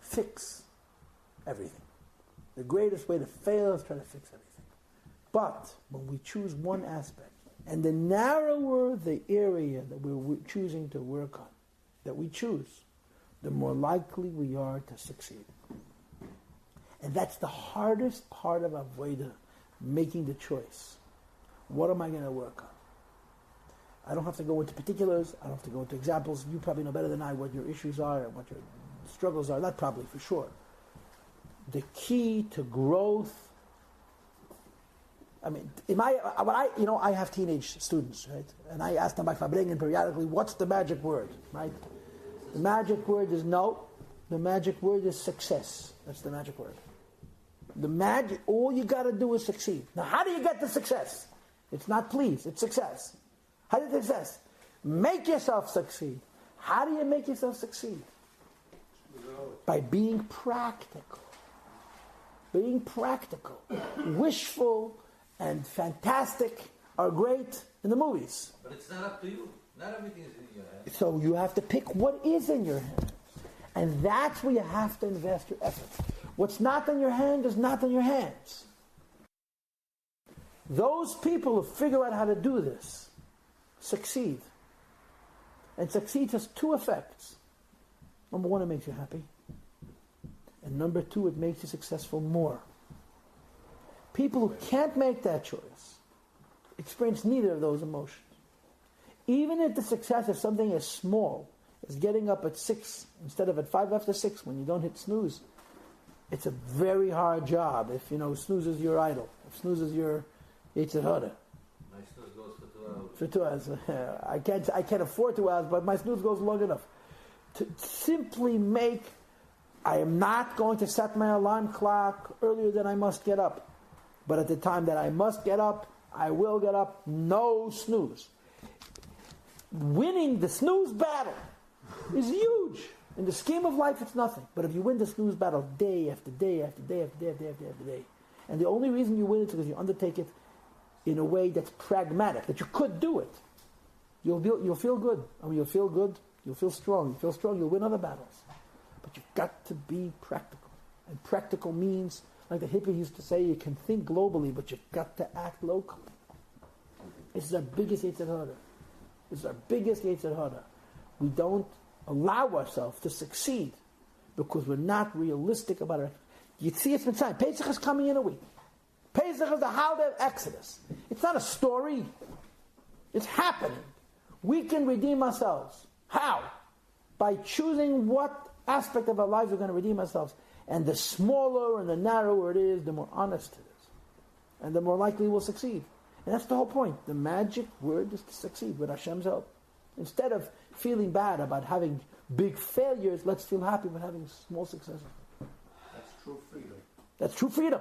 fix everything. The greatest way to fail is try to fix everything. But when we choose one aspect, and the narrower the area that we're choosing to work on, that we choose, the more likely we are to succeed. And that's the hardest part of avodah, making the choice. What am I going to work on? I don't have to go into particulars. I don't have to go into examples. You probably know better than I what your issues are and what your struggles are. Not probably, for sure. The key to growth. I mean, I have teenage students, right? And I ask them by Fabringen periodically, what's the magic word, right? The magic word is no. The magic word is success. That's the magic word. All you got to do is succeed. Now, how do you get the success? It's not please, it's success. How do you get success? Make yourself succeed. How do you make yourself succeed? By being practical. Being practical. Wishful and fantastic are great in the movies.
But it's not up to you. Not everything is in your hands.
So you have to pick what is in your hands. And that's where you have to invest your effort. What's not in your hand is not in your hands. Those people who figure out how to do this succeed. And succeed has 2 effects. Number 1, it makes you happy. And number 2, it makes you successful more. People who can't make that choice experience neither of those emotions. Even if the success of something as small as getting up at 6 instead of at 5 after 6 when you don't hit snooze, it's a very hard job if, snooze is your idol. If snooze is your Yetzer Hara.
My snooze goes for 2 hours.
For 2 hours. I can't afford 2 hours, but my snooze goes long enough. To simply make I am not going to set my alarm clock earlier than I must get up. But at the time that I must get up, I will get up. No snooze. Winning the snooze battle is huge. In the scheme of life, it's nothing. But if you win the snooze battle day after day after day after day after day after day after day, and the only reason you win it is because you undertake it in a way that's pragmatic, that you could do it, you'll feel good. I mean, you'll feel good, you'll feel strong. You feel strong, you'll win other battles. But you've got to be practical. And practical means, like the hippie used to say, you can think globally, but you've got to act locally. This is our biggest Yetzer Hara. This is our biggest Yetzer Hara. We don't allow ourselves to succeed because we're not realistic about it. You see, it's been time. Pesach is coming in a week. Pesach is the holiday of Exodus. It's not a story. It's happening. We can redeem ourselves. How? By choosing what aspect of our lives we're going to redeem ourselves. And the smaller and the narrower it is, the more honest it is. And the more likely we'll succeed. And that's the whole point. The magic word is to succeed with Hashem's help. Instead of feeling bad about having big failures, let's feel happy about having small successes.
That's true freedom.
That's true freedom.